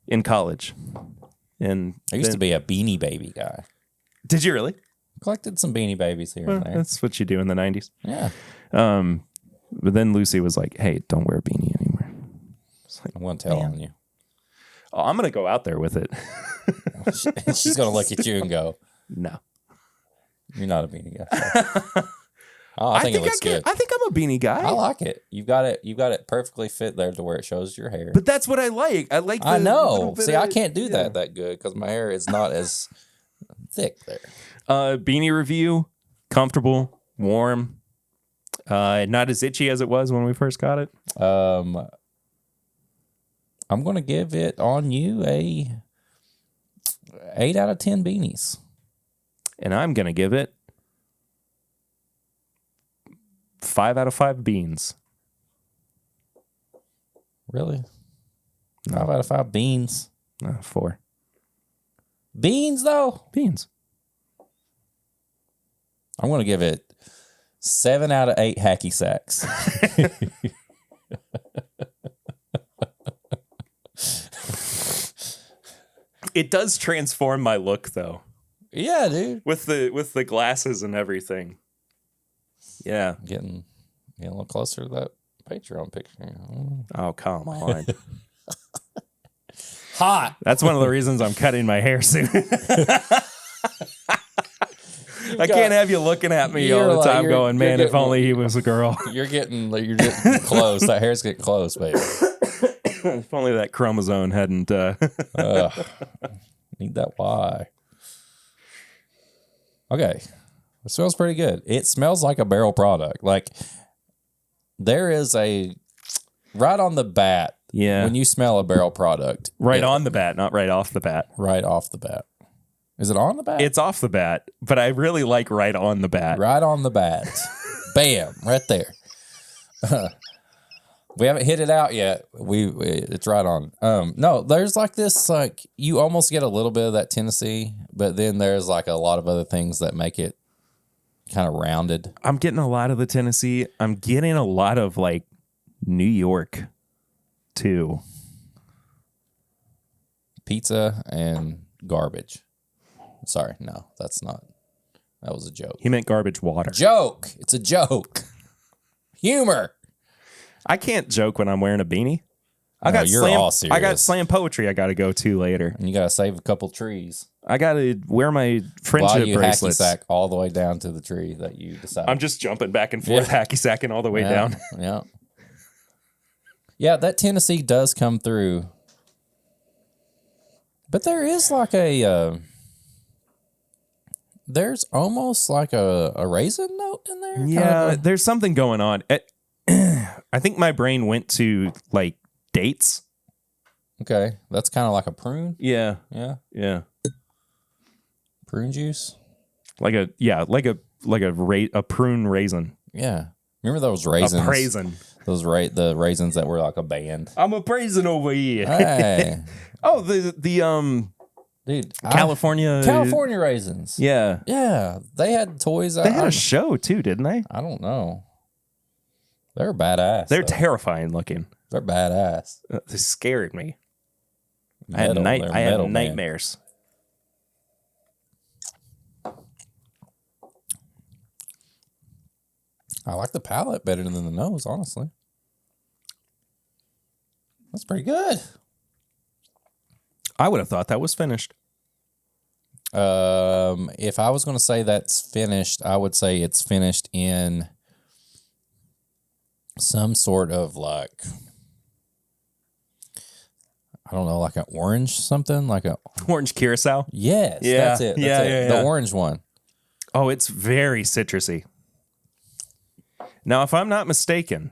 in college. And I used to be a Beanie Baby guy. Did you really? Collected some Beanie Babies here and there. That's what you do in the 90s. Yeah. But then Lucy was like, hey, don't wear a beanie anymore. I'm going to tell on you. Oh, I'm going to go out there with it. She's going to look at you and go, no. You're not a beanie guy. Oh, I think it looks good. I think I'm a beanie guy. I like it. You've got it perfectly fit there to where it shows your hair. But that's what I like. I like. I know. See, I can't do that good because my hair is not as thick there. Beanie review: comfortable, warm, not as itchy as it was when we first got it. I'm going to give it on you a 8 out of 10 beanies. And I'm going to give it 5 out of 5 beans. Really? 5 out of 5 beans. 4 Beans, though? beans. I'm going to give it 7 out of 8 hacky sacks. It does transform my look, though. Yeah, dude. With the glasses and everything. Yeah. Getting a little closer to that Patreon picture. Oh, come on. Hot. That's one of the reasons I'm cutting my hair soon. I can't have you looking at me all the time going, man, if only he was a girl. You're getting close. That hair's getting close, baby. If only that chromosome hadn't. Need that Y. Okay. It smells pretty good. It smells like a Barrell product. Like there is a right on the bat. Yeah. When you smell a Barrell product. Right on the bat, not right off the bat. Right off the bat. Is it on the bat? It's off the bat, but I really like right on the bat. Right on the bat. Bam. Right there. We haven't hit it out yet. It's right on. No, there's like this, like you almost get a little bit of that Tennessee, but then there's like a lot of other things that make it kind of rounded. I'm getting a lot of the Tennessee. I'm getting a lot of like New York too. Pizza and garbage. Sorry, no, that's not. That was a joke. He meant garbage water. Joke. It's a joke. Humor. I can't joke when I'm wearing a beanie. You're all serious. I got slam poetry I got to go to later. And you got to save a couple trees. I got to wear my friendship While you bracelets. hacky sack all the way down to the tree that you decide. I'm just jumping back and forth, hacky sacking all the way down. Yeah. Yeah, that Tennessee does come through. But there is like there's almost like a raisin note in there. Yeah, there's something going on. I think my brain went to like dates. Okay, that's kind of like a prune. Yeah. Yeah. Yeah. Prune juice. Like a a prune raisin. Yeah. Remember those raisins? A raisin. The raisins that were like a band. I'm a raisin over here. Hey. Oh, the Dude, California raisins. Yeah. Yeah. They had toys. They had a show too, didn't they? I don't know. They're badass. They're terrifying looking. They're badass. They scared me. Metal, I had nightmares. I like the palate better than the nose, honestly. That's pretty good. I would have thought that was finished. If I was going to say that's finished, I would say it's finished in some sort of like, I don't know, like an orange something, like a orange curacao. Yes, yeah, that's it. That's yeah, it. Yeah, the yeah. orange one. Oh, it's very citrusy. Now, if I'm not mistaken,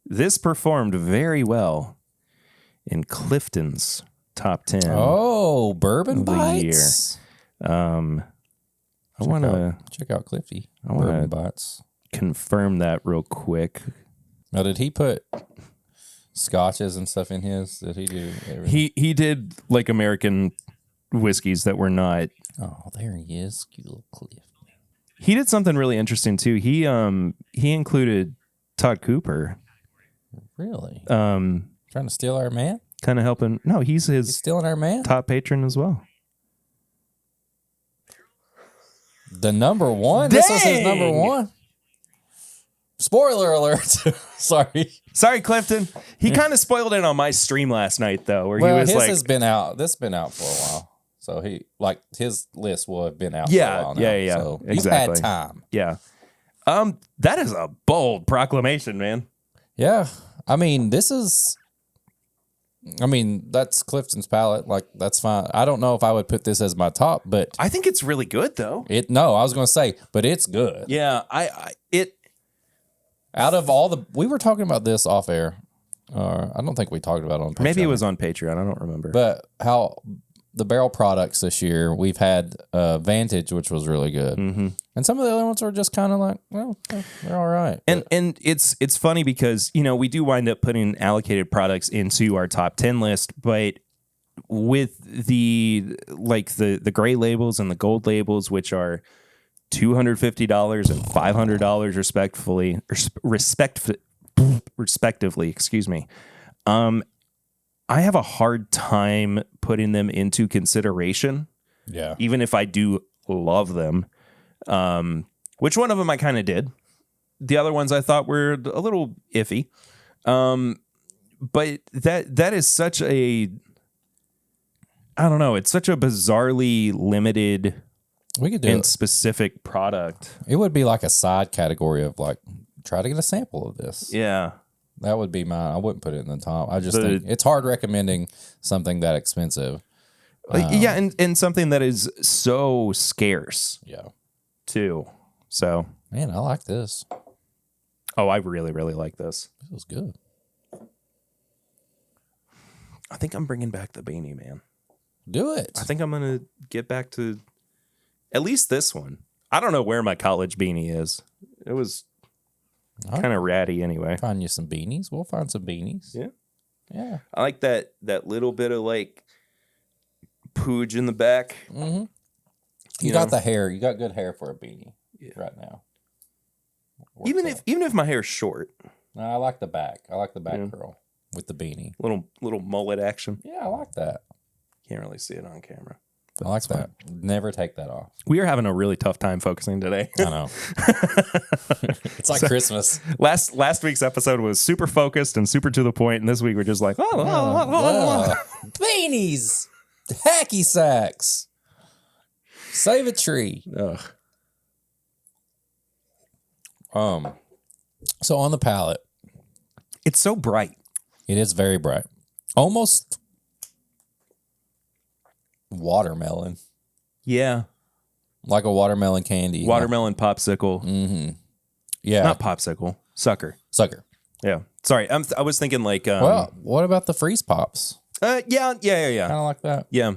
this performed very well in Clifton's top 10. Oh, bourbon of the bites. Year. I want to check out Clifty. I want Bourbon to bites. confirm that real quick. Now, did he put scotches and stuff in his? Did he do everything? He did like American whiskeys that were not. Oh, there he is. Cute little Cliff. He did something really interesting too. He included Todd Cooper. Really? Trying to steal our man? Kind of helping. No, he's stealing our man? top patron as well. The number one? Dang! This was his number one? Spoiler alert. Sorry, Clifton. He kind of spoiled it on my stream last night though, where he was his like, has been out. This has been out for a while. So his list will have been out Yeah, for a while now. yeah, So exactly. You've had time. yeah. That is a bold proclamation, man. Yeah. I mean, that's Clifton's palate. Like, that's fine. I don't know if I would put this as my top, but I think it's really good though. I was going to say, but it's good. Yeah, Out of all we were talking about this off air. I don't think we talked about it on Patreon. Maybe it was on Patreon. I don't remember. But how the barrel products this year, we've had Vantage, which was really good. Mm-hmm. And some of the other ones are just kind of like, well, they're all right. And it's funny because, we do wind up putting allocated products into our top 10 list, but with the gray labels and the gold labels, which are $250 and $500 respectively, excuse me. I have a hard time putting them into consideration. Yeah. Even if I do love them. Which one of them I kind of did. The other ones I thought were a little iffy. But that is such a, I don't know, it's such a bizarrely limited we could do and specific product. It would be like a side category of like, try to get a sample of this. Yeah. That would be mine. I wouldn't put it in the top. I just think it's hard recommending something that expensive. Yeah, and something that is so scarce. Yeah. Too. So. Man, I like this. Oh, I really, really like this. This was good. I think I'm bringing back the beanie, man. Do it. I think I'm going to get back to at least this one. I don't know where my college beanie is. It was kind of ratty anyway. Find you some beanies. We'll find some beanies. Yeah. Yeah. I like that little bit of like pooge in the back. Mm-hmm. You got the hair. You got good hair for a beanie right now. Even if my hair's short. No, I like the back. I like the back curl with the beanie. Little mullet action. Yeah, I like that. Can't really see it on camera. I like that. Never take that off. We are having a really tough time focusing today. I know. It's like Christmas. Last week's episode was super focused and super to the point, and this week we're just like, beanies, hacky sacks, save a tree. Ugh. So on the palate, it's so bright. It is very bright, almost watermelon. Yeah. Like a watermelon candy. Watermelon popsicle. Mm-hmm. Yeah. Not popsicle. Sucker. Yeah. Sorry. I was thinking like... well, what about the freeze pops? Yeah. Kind of like that. Yeah.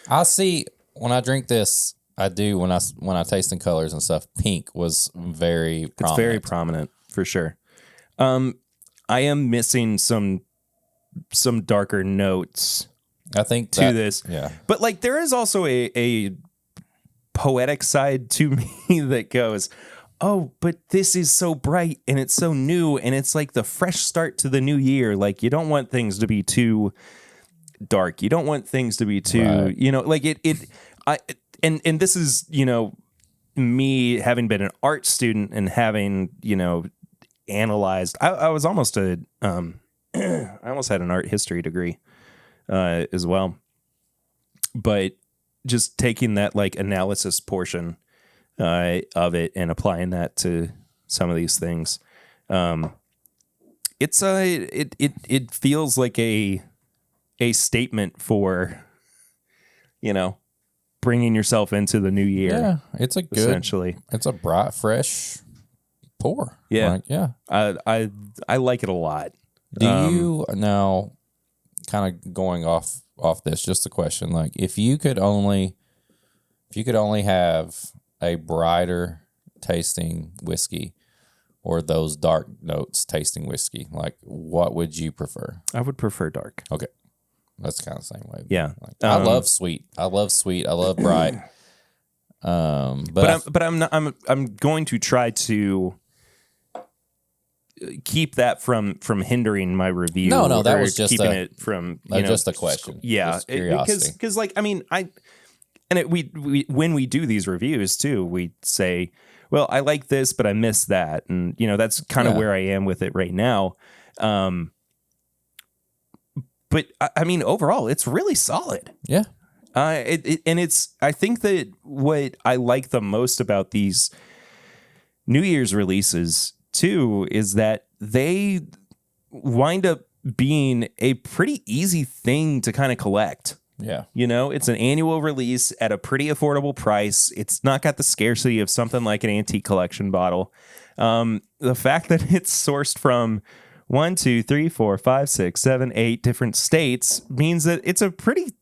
I see, when I drink this, I do when I taste in colors and stuff. Pink was very prominent. It's very prominent for sure. I am missing some darker notes I think to this. Yeah. But like there is also a poetic side to me that goes, oh, but this is so bright and it's so new and it's like the fresh start to the new year. Like you don't want things to be too dark. You don't want things to be too, like and this is, me having been an art student and having, analyzed. I was almost I almost had an art history degree as well. But just taking that like analysis portion of it and applying that to some of these things, it's it feels like a statement for bringing yourself into the new year. Yeah, it's a good, essentially. It's a bright, fresh pour. Yeah, like, yeah. I like it a lot. Do you now, kind of going off this, just a question, like if you could only have a brighter tasting whiskey or those dark notes tasting whiskey, like what would you prefer? I would prefer dark. Okay. That's kind of the same way. Yeah. Like, I love sweet. I love bright. But I'm going to try to keep that from hindering my review. No, that was just keeping it from just a question. Yeah, just curiosity. because like I mean we when we do these reviews too, we say, well, I like this, but I miss that, and that's kind of where I am with it right now. But I mean, overall, it's really solid. Yeah. I think that what I like the most about these New Year's releases too is that they wind up being a pretty easy thing to kind of collect. Yeah. It's an annual release at a pretty affordable price. It's not got the scarcity of something like an antique collection bottle. The fact that it's sourced from 1, 2, 3, 4, 5, 6, 7, 8 different states means that it's a pretty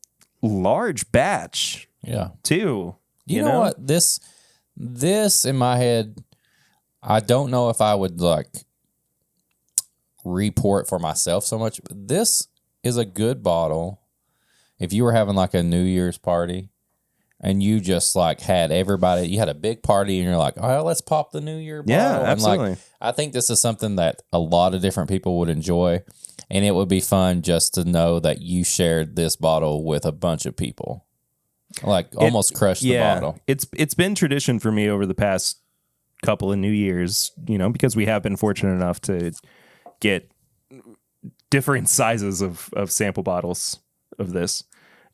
large batch. Yeah. Too. You know what? This in my head, I don't know if I would like report for myself so much. But this is a good bottle. If you were having like a New Year's party and you just like had everybody, you had a big party and you're like, oh, let's pop the New Year bottle. Yeah, absolutely. And like, I think this is something that a lot of different people would enjoy. And it would be fun just to know that you shared this bottle with a bunch of people. Like almost crushed the bottle. It's been tradition for me over the past couple of New Years, because we have been fortunate enough to get different sizes of sample bottles of this.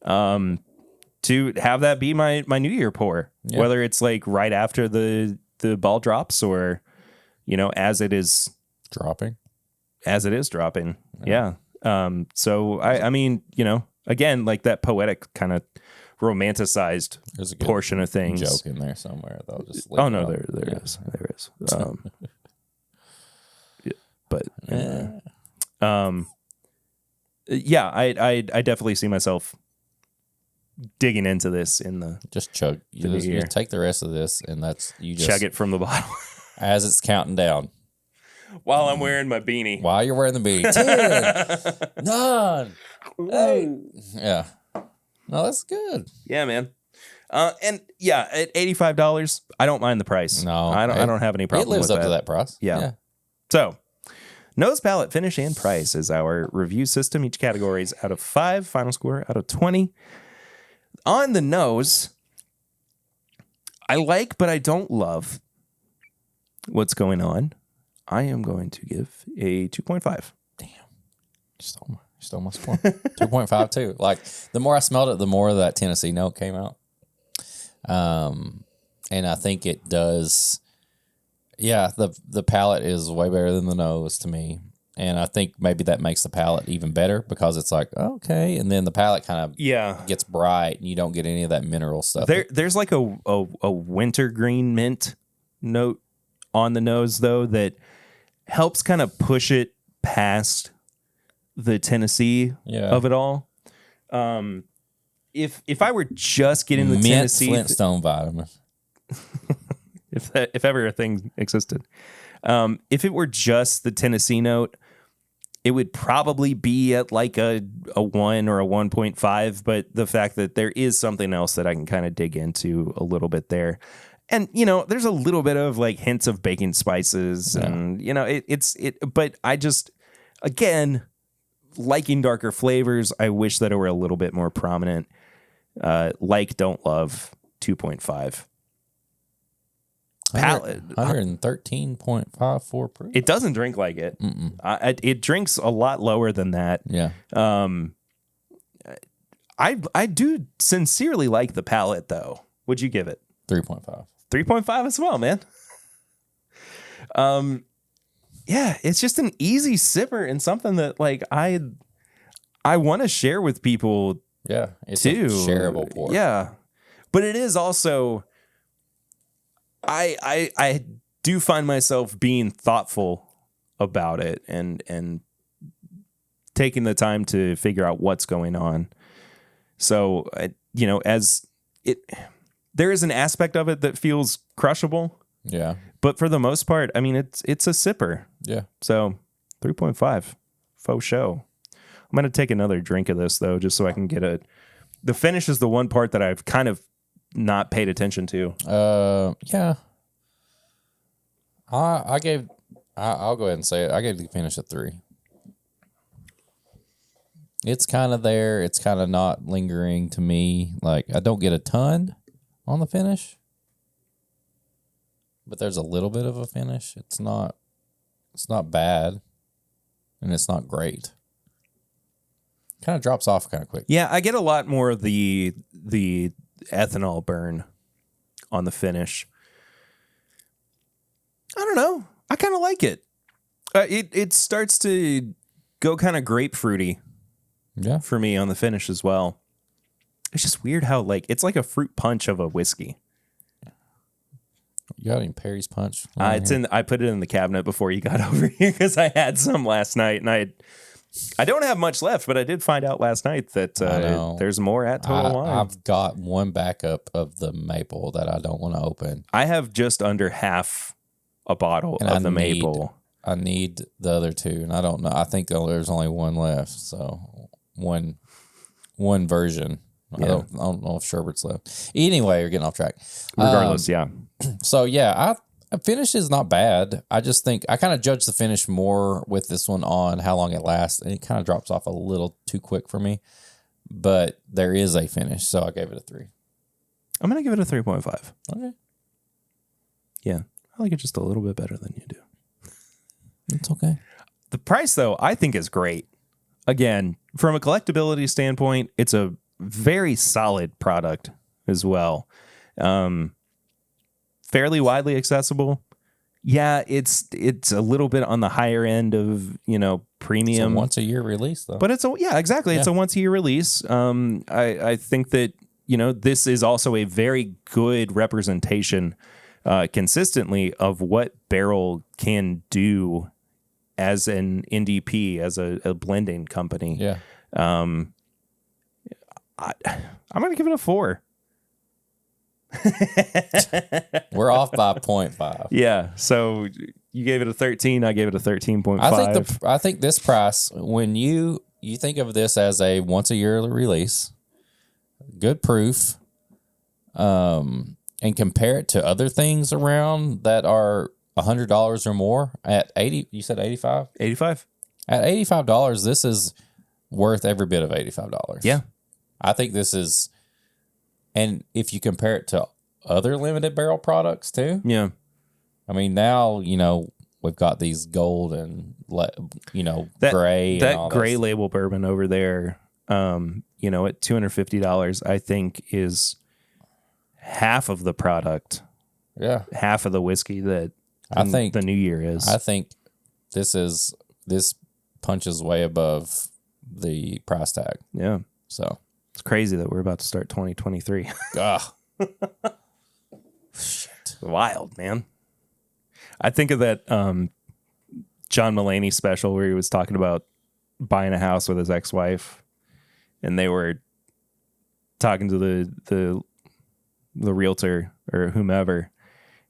To have that be my New Year pour, whether it's like right after the ball drops or, as it is dropping. Yeah. So I mean, again, like that poetic kind of romanticized portion of things. Joke in there somewhere though. There is. But I definitely see myself digging into this in the just chug. You just take the rest of this, and that's you just chug it from the bottle as it's counting down. While I'm wearing my beanie. While you're wearing the beanie. 10, 9, 8. Yeah. No, that's good. Yeah, man. And yeah, at $85, I don't mind the price. No, I don't have any problem. It lives with up to that price. Yeah. So, nose, palate, finish, and price is our review system. Each category is out of 5. Final score out of 20. On the nose, I like, but I don't love what's going on. I am going to give a 2.5. Damn. You stole my score. 2.5 too. Like, the more I smelled it, the more that Tennessee note came out. And I think it does. Yeah, the palate is way better than the nose to me. And I think maybe that makes the palate even better because it's like, okay. And then the palate kind of gets bright and you don't get any of that mineral stuff. There's like a wintergreen mint note on the nose, though, that helps kind of push it past the Tennessee of it all. if I were just getting the Mint Tennessee, Flintstone vitamin. if ever a thing existed, if it were just the Tennessee note, it would probably be at like a 1 or a 1.5. But the fact that there is something else that I can kind of dig into a little bit there. And, there's a little bit of like hints of baking spices and, but I just, again, liking darker flavors. I wish that it were a little bit more prominent. Don't love 2.5. Palate 113.54 proof. It doesn't drink like it. It drinks a lot lower than that. Yeah. I do sincerely like the palate though. Would you give it 3.5? 3.5 as well, man. Yeah, it's just an easy sipper and something that like I want to share with people. Yeah, it's too. a shareable pour. Yeah, but it is also. I do find myself being thoughtful about it and taking the time to figure out what's going on. So, there is an aspect of it that feels crushable. Yeah. But for the most part, I mean, it's a sipper. Yeah. So 3.5, faux show. I'm going to take another drink of this though, just so I can get the finish is the one part that I've kind of not paid attention to. Yeah. I'll go ahead and say it. I gave the finish a 3. It's kind of there. It's kind of not lingering to me. Like I don't get a ton on the finish, but there's a little bit of a finish. It's not bad, and it's not great. Kind of drops off kind of quick. Yeah, I get a lot more of the ethanol burn on the finish. I don't know. I kind of like it. It starts to go kind of grapefruity. Yeah. For me on the finish as well. It's just weird how like it's like a fruit punch of a whiskey. You got any Perry's Punch? I put it in the cabinet before you got over here because I had some last night and I don't have much left, but I did find out last night that there's more at Total Wine. I've got one backup of the maple that I don't want to open. I have just under half a bottle of the maple. I need the other 2, and I don't know. I think there's only one left, so one version. Yeah. I don't know if Sherbert's left. Anyway, we're getting off track. Regardless, yeah. So yeah, finish is not bad. I just think I kind of judge the finish more with this one on how long it lasts, and it kind of drops off a little too quick for me. But there is a finish, so I gave it a 3. I'm gonna give it a 3.5. Okay. Yeah, I like it just a little bit better than you do. It's okay. The price, though, I think is great. Again, from a collectability standpoint, it's a very solid product as well. Fairly widely accessible. Yeah, it's a little bit on the higher end of, premium. It's a once a year release, though. But exactly. Yeah. It's a once a year release. I think that, this is also a very good representation consistently of what Barrell can do as an NDP, as a blending company. Yeah. I'm going to give it a 4. We're off by 0.5. Yeah. So you gave it a 13. I gave it a 13.5. I think this price, when you think of this as a once a year release, good proof, and compare it to other things around that are $100 or more at 80. You said 85. 85. At $85, this is worth every bit of $85. Yeah. I think this is, and if you compare it to other limited barrel products too. Yeah. I mean, now, we've got these gold and, gray. That gray label bourbon over there, at $250, I think is half of the product. Yeah. Half of the whiskey that I think the New Year is. I think this punches way above the price tag. Yeah. So it's crazy that we're about to start 2023. Ugh. Shit. Wild, man. I think of that John Mulaney special where he was talking about buying a house with his ex-wife and they were talking to the realtor or whomever,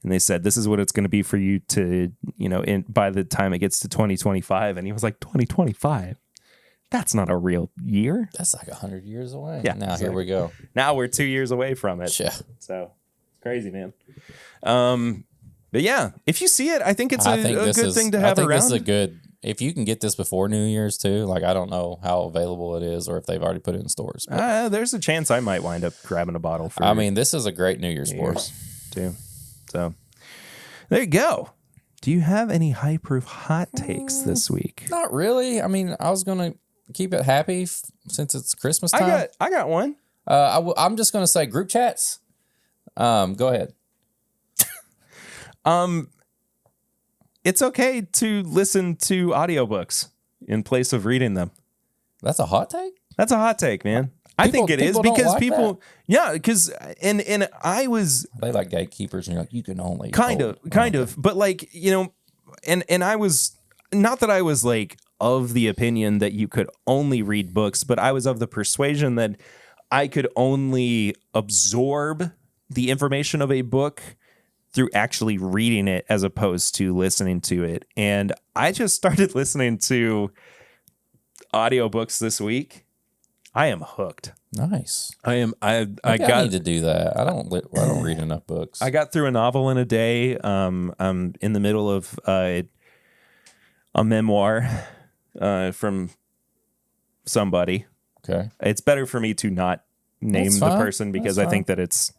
and they said, this is what it's going to be for you to, by the time it gets to 2025. And he was like, 2025? That's not a real year. That's like 100 years away. Yeah. Now here we go. Now we're 2 years away from it. Yeah. So it's crazy, man. But yeah, if you see it, I think it's a good thing to have around. This is a good, if you can get this before New Year's too, like I don't know how available it is or if they've already put it in stores. There's a chance I might wind up grabbing a bottle for this is a great New Year's sport too. So there you go. Do you have any high proof hot takes this week? Not really. I mean, I was going to keep it happy since it's Christmas time. I got one. I'm just going to say group chats. Go ahead. It's okay to listen to audiobooks in place of reading them. That's a hot take? That's a hot take, man. I think it is because people, because and I was, they like gatekeepers, and you're like, you can only kind of, but like, and I was, not that I was like of the opinion that you could only read books, but I was of the persuasion that I could only absorb the information of a book through actually reading it as opposed to listening to it. And I just started listening to audiobooks this week. I am hooked. Nice. I need to do that. I don't read enough books. I got through a novel in a day. I'm in the middle of a memoir from somebody. Okay. It's better for me to not name the person because I think that it's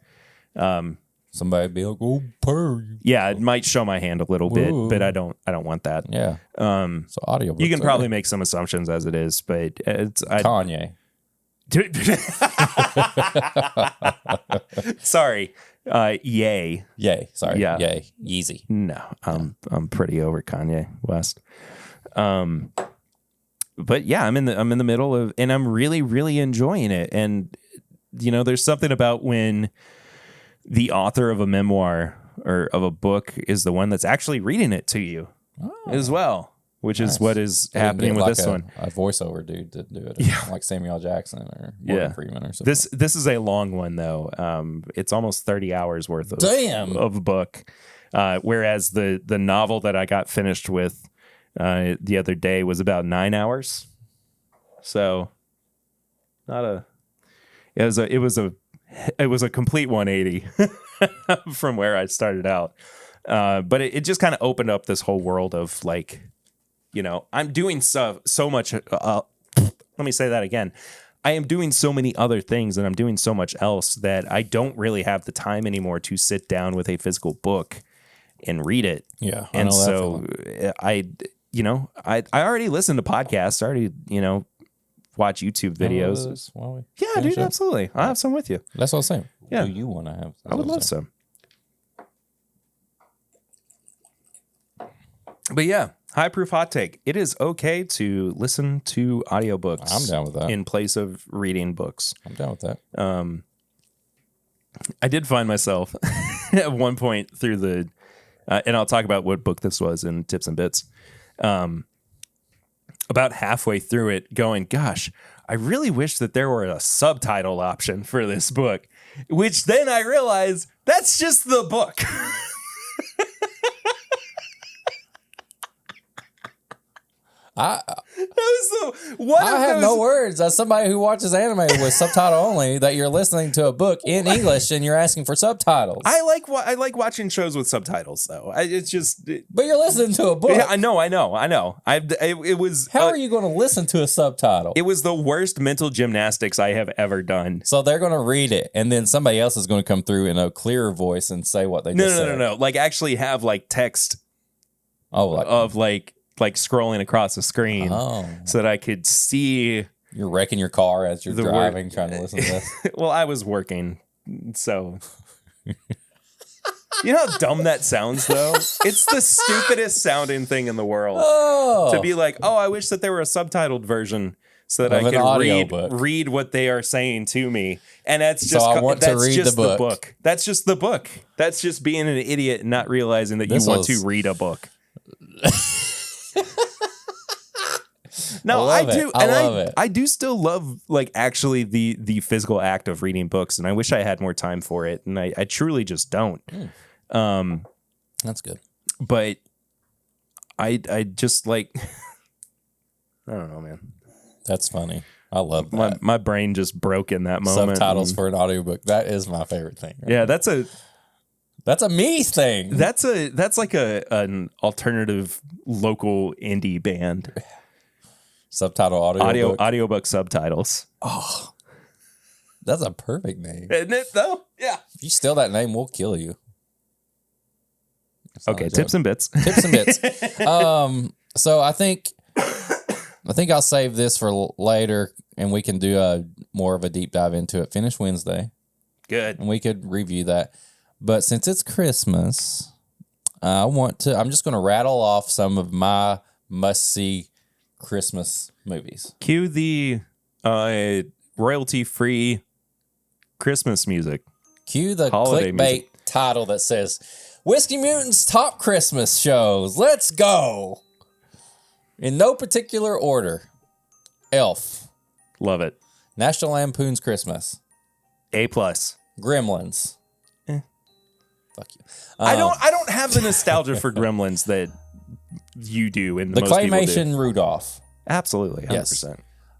somebody be like, oh, purr. Yeah, it might show my hand a little bit, but I don't want that. Yeah. So audiobooks. You can probably make some assumptions as it is, but Kanye. Sorry. Yay. Sorry. Yeah. Yay. Yeezy. No, I'm pretty over Kanye West. But yeah, I'm in the middle of, and I'm really, really enjoying it. And there's something about when the author of a memoir or of a book is the one that's actually reading it to you as well. Which is what is happening with this one. A voiceover dude to do it. Like Samuel Jackson or Morgan Freeman or something. This is a long one, though. It's almost 30 hours worth of a book. Whereas the novel that I got finished with the other day was about 9 hours. So it was a complete 180 from where I started out. But it just kind of opened up this whole world of like, I'm doing so much. Let me say that again. I am doing so many other things and I'm doing so much else that I don't really have the time anymore to sit down with a physical book and read it. Yeah. And so I already listen to podcasts. I already, watch YouTube videos. Yeah, dude, absolutely. I'll have some with you. That's what I'm saying. Yeah. Do you want to have? I would love some. But yeah, high proof hot take. It is okay to listen to audiobooks. I'm down with that. In place of reading books. I'm down with that. I did find myself at one point through the, and I'll talk about what book this was in Tips and Bits. About halfway through it going, gosh, I really wish that there were a subtitle option for this book, which then I realized that's just the book. I have no words. As somebody who watches anime with subtitle only, that you're listening to a book in English and you're asking for subtitles. I like watching shows with subtitles though. But you're listening to a book. Yeah, I know. It was. How are you going to listen to a subtitle? It was the worst mental gymnastics I have ever done. So they're going to read it, and then somebody else is going to come through in a clearer voice and say what they just said. No. Like actually have like text. Of scrolling across the screen so that I could see. You're wrecking your car as you're driving, trying to listen to this. Well, I was working, so. You know how dumb that sounds, though? It's the stupidest sounding thing in the world. To be like, I wish that there were a subtitled version so that I could read what they are saying to me. And that's just, the book. That's just the book. That's just being an idiot and not realizing that you want to read a book. No, I I love do. it. I love it. I do still love like actually the physical act of reading books, and I wish I had more time for it, and I truly just don't. That's good. But I just like I don't know, man. That's funny. I love that. My brain just broke in that moment. Subtitles for an audiobook. That is my favorite thing. Right? Yeah, that's a me thing. That's like an alternative local indie band. Subtitle audiobook subtitles. Oh, that's a perfect name. Isn't it though? Yeah. If you steal that name, we'll kill you. Okay, tips and bits. Tips and bits. So I think I'll save this for later, and we can do more of a deep dive into it. Finish Wednesday. Good. And we could review that. But since it's Christmas, I'm just going to rattle off some of my must-see Christmas movies. Cue the royalty-free Christmas music. Cue the Holiday clickbait music. title that says, Whiskey Mutant's Top Christmas Shows. Let's go. In no particular order. Elf. Love it. National Lampoon's Christmas. A+. Gremlins. Fuck you. I don't have the nostalgia for Gremlins that you do and The most people do. claymation Rudolph. Absolutely, 100%. Yes.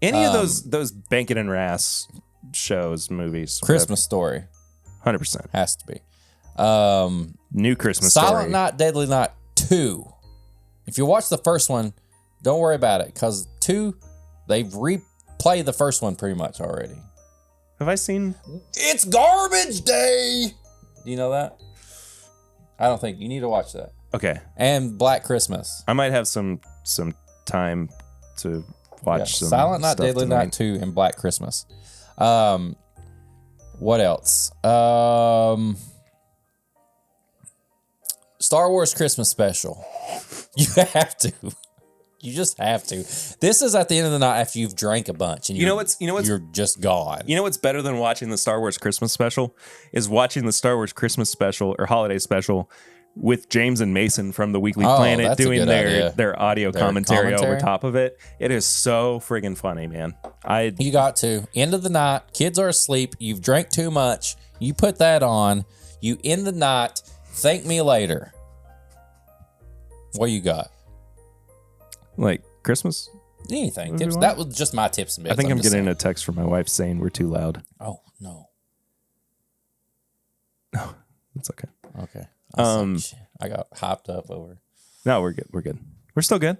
Any of those Bankin' and Rass shows, movies. Christmas Story. 100%. Has to be. New Christmas Silent Story. Night, Deadly Night 2. If you watch the first one, don't worry about it, because 2, they've replayed the first one pretty much already. Have I seen? It's garbage day! Do you know that? I don't think. You need to watch that. Okay. And Black Christmas. I might have some time to watch some Silent Night, stuff Deadly tonight. Night 2, and Black Christmas. What else? Star Wars Christmas Special. You have to. You just have to. This is at the end of the night after you've drank a bunch and you're just gone. You know what's better than watching the Star Wars Christmas special is watching the Star Wars Christmas special or holiday special with James and Mason from the Weekly Planet that's a doing good idea. their audio commentary over top of it. It is so friggin' funny, man. You got to. End of the night, kids are asleep, you've drank too much, you put that on, you end the night, thank me later. What you got? Like Christmas? Anything. Tips. That was just my tips and bits. I think I'm getting a text from my wife saying we're too loud. Oh, no. No, it's okay. Okay. I got hyped up over. No, we're good. We're good. We're still good.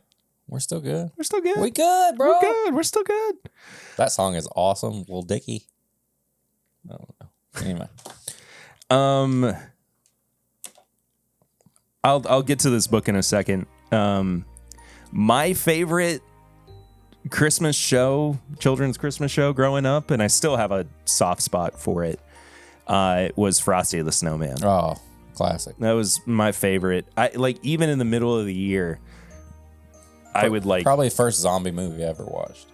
We're still good. We're still good. We good, bro. We're good. We're still good. That song is awesome. Lil Dicky. I don't know. Anyway. I'll get to this book in a second. My favorite Christmas show, children's Christmas show growing up, and I still have a soft spot for it, was Frosty the Snowman. Oh, classic. That was my favorite. I like even in the middle of the year, I would like probably the first zombie movie I ever watched.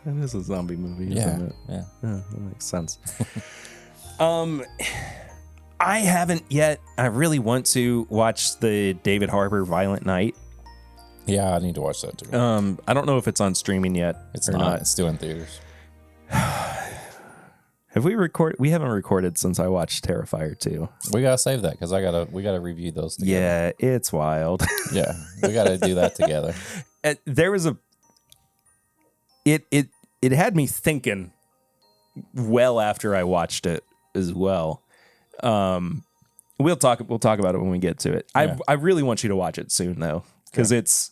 It is a zombie movie, Yeah, isn't it? yeah. That makes sense. I haven't yet. I really want to watch the David Harbour Violent Night. Yeah, I need to watch that too. I don't know if it's on streaming yet. It's or not. It's still in theaters. Have we recorded? We haven't recorded since I watched Terrifier 2. We gotta save that because we gotta review those together. Yeah, it's wild. Yeah, we gotta do that together. There was it had me thinking well after I watched it as well. We'll talk about it when we get to it. Yeah. I really want you to watch it soon though, because it's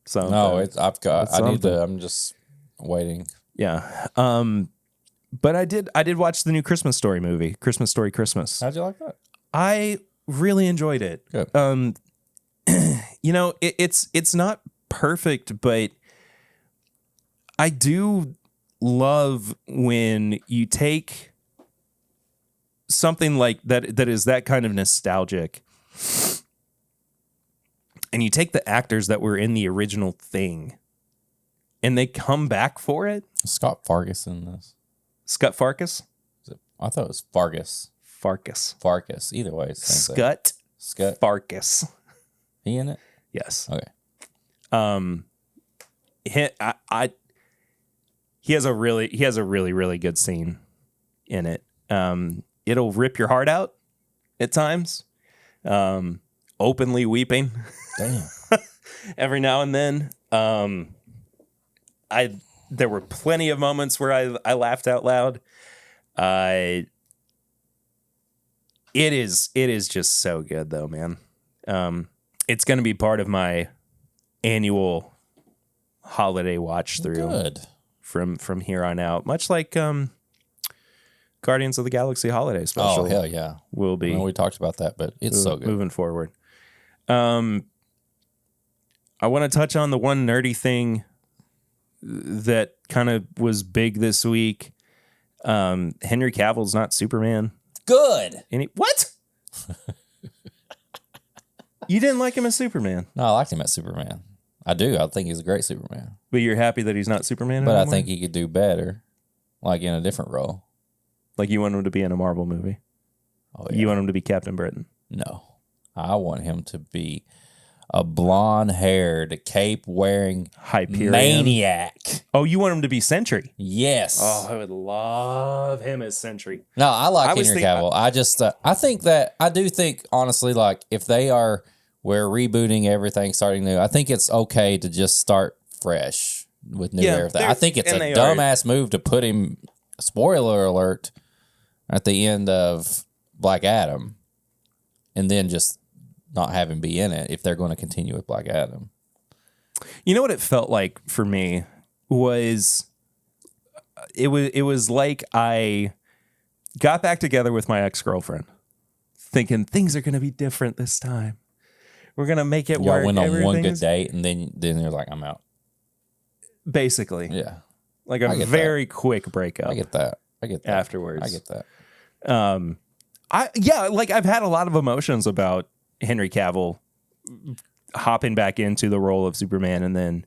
something. No, I need to. something. I'm just waiting. Yeah. But I did watch the new Christmas Story movie, Christmas Story Christmas. How'd you like that? I really enjoyed it. Good. It's not perfect, but I do love when you take something like that is that kind of nostalgic, and you take the actors that were in the original thing, and they come back for it. Scott Fargus in this. Scott Farkus? I thought it was Fargus. Farkus. Either way, it's the same thing. Scott Scott. Farkus. He in it? Yes. Okay. he has a really good scene in it. It'll rip your heart out at times. Openly weeping. Damn. Every now and then. There were plenty of moments where I laughed out loud. It is just so good though, man. It's going to be part of my annual holiday watch through. Good. From here on out, much like Guardians of the Galaxy holiday special. Oh hell yeah, will be. I know we talked about that, but it's so good. Moving forward. I want to touch on the one nerdy thing that kind of was big this week. Henry Cavill's not Superman. Good. What? You didn't like him as Superman? No, I liked him as Superman. I do. I think he's a great Superman. But you're happy that he's not Superman But anymore? I think he could do better, like in a different role. Like you want him to be in a Marvel movie? Oh, yeah. You want him to be Captain Britain? No. I want him to be a blonde-haired, cape-wearing Hyperion maniac. Oh, you want him to be Sentry? Yes. Oh, I would love him as Sentry. No, I like Henry Cavill. I do think, honestly, like, if we're rebooting everything, starting new, I think it's okay to just start fresh with new everything. I think it's a dumbass move to put him, spoiler alert, at the end of Black Adam, and then just not have him be in it if they're going to continue with Black Adam. You know what it felt like for me was it was like I got back together with my ex-girlfriend thinking things are going to be different this time. We're going to make it work. Y'all went on one good date and then you're like, I'm out. Basically. Yeah. Like a very quick breakup. I get that. Afterwards. I get that. I've had a lot of emotions about Henry Cavill hopping back into the role of Superman and then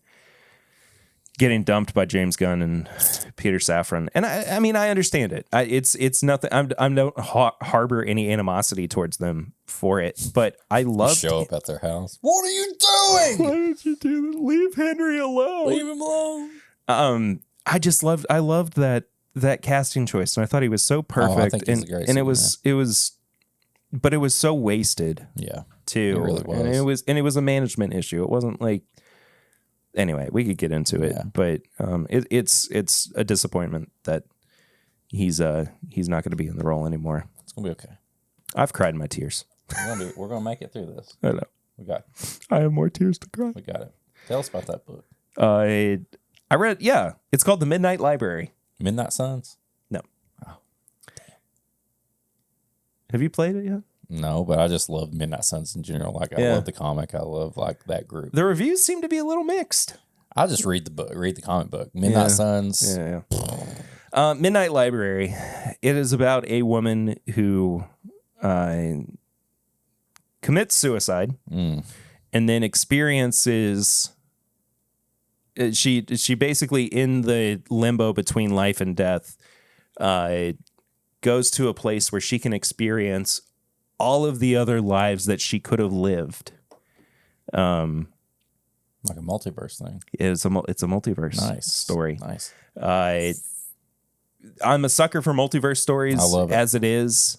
getting dumped by James Gunn and Peter Safran. And I mean, I understand it. It's nothing. I don't harbor any animosity towards them for it, but I love show up at their house. What are you doing? Why did you do that? Leave Henry alone. Leave him alone. I loved that casting choice, and I thought he was so perfect. I think he's a great and but it was so wasted. Yeah, too. It really was. And it was a management issue. It wasn't like. Anyway, we could get into it, but it's a disappointment that he's not going to be in the role anymore. It's gonna be okay. I've cried my tears. We're gonna make it through this. I know. We got it. I have more tears to cry. We got it. Tell us about that book. I read. Yeah, it's called The Midnight Library. Midnight Suns. No. Oh, damn. Have you played it yet? No, but I just love Midnight Suns in general. Like I love the comic. I love like that group. The reviews seem to be a little mixed. I'll just read the comic book. Midnight Suns. Yeah. Midnight Library. It is about a woman who commits suicide and then experiences. She basically in the limbo between life and death goes to a place where she can experience all of the other lives that she could have lived. Like a multiverse thing. It's a multiverse story. Nice. I'm a sucker for multiverse stories. I love it. As it is.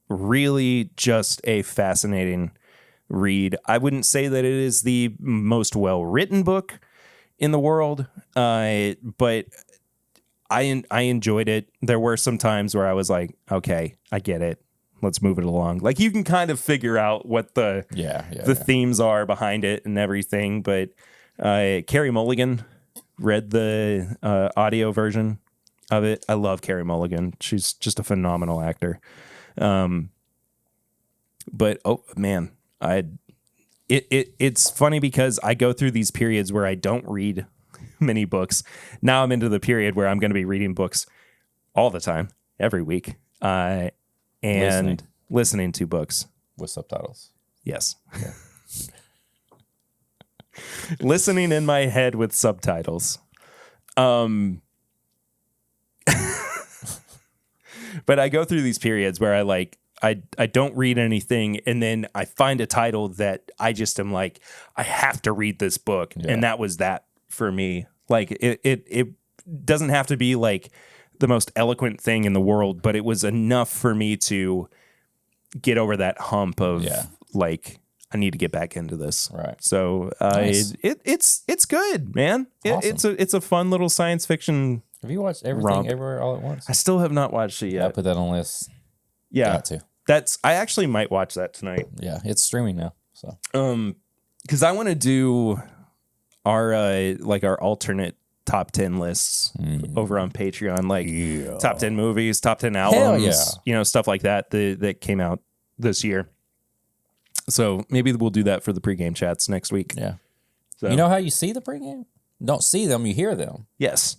Really just a fascinating read. I wouldn't say that it is the most well-written book in the world, but I enjoyed it. There were some times where I was like, okay, I get it. Let's move it along. Like you can kind of figure out what the themes are behind it and everything. But Carey Mulligan read the audio version of it. I love Carey Mulligan. She's just a phenomenal actor. But oh man, it's funny because I go through these periods where I don't read many books. Now I'm into the period where I'm going to be reading books all the time, every week. And listening to books with subtitles. Yes. Yeah. Listening in my head with subtitles. But I go through these periods where I don't read anything, and then I find a title that I just am like, I have to read this book, and that was that for me. Like it doesn't have to be like the most eloquent thing in the world, but it was enough for me to get over that hump of like, I need to get back into this. Right. So Nice. it's good, man. Awesome. It's a fun little science fiction. Have you watched Everything Everywhere All at Once? I still have not watched it yet. I put that on the list. Yeah. Got to. I actually might watch that tonight. Yeah, it's streaming now. So because I want to do our our alternate top 10 lists over on Patreon, like top 10 movies, top 10 albums, stuff like that that came out this year. So maybe we'll do that for the pregame chats next week. Yeah. So, you know how you see the pregame? Don't see them, you hear them. Yes.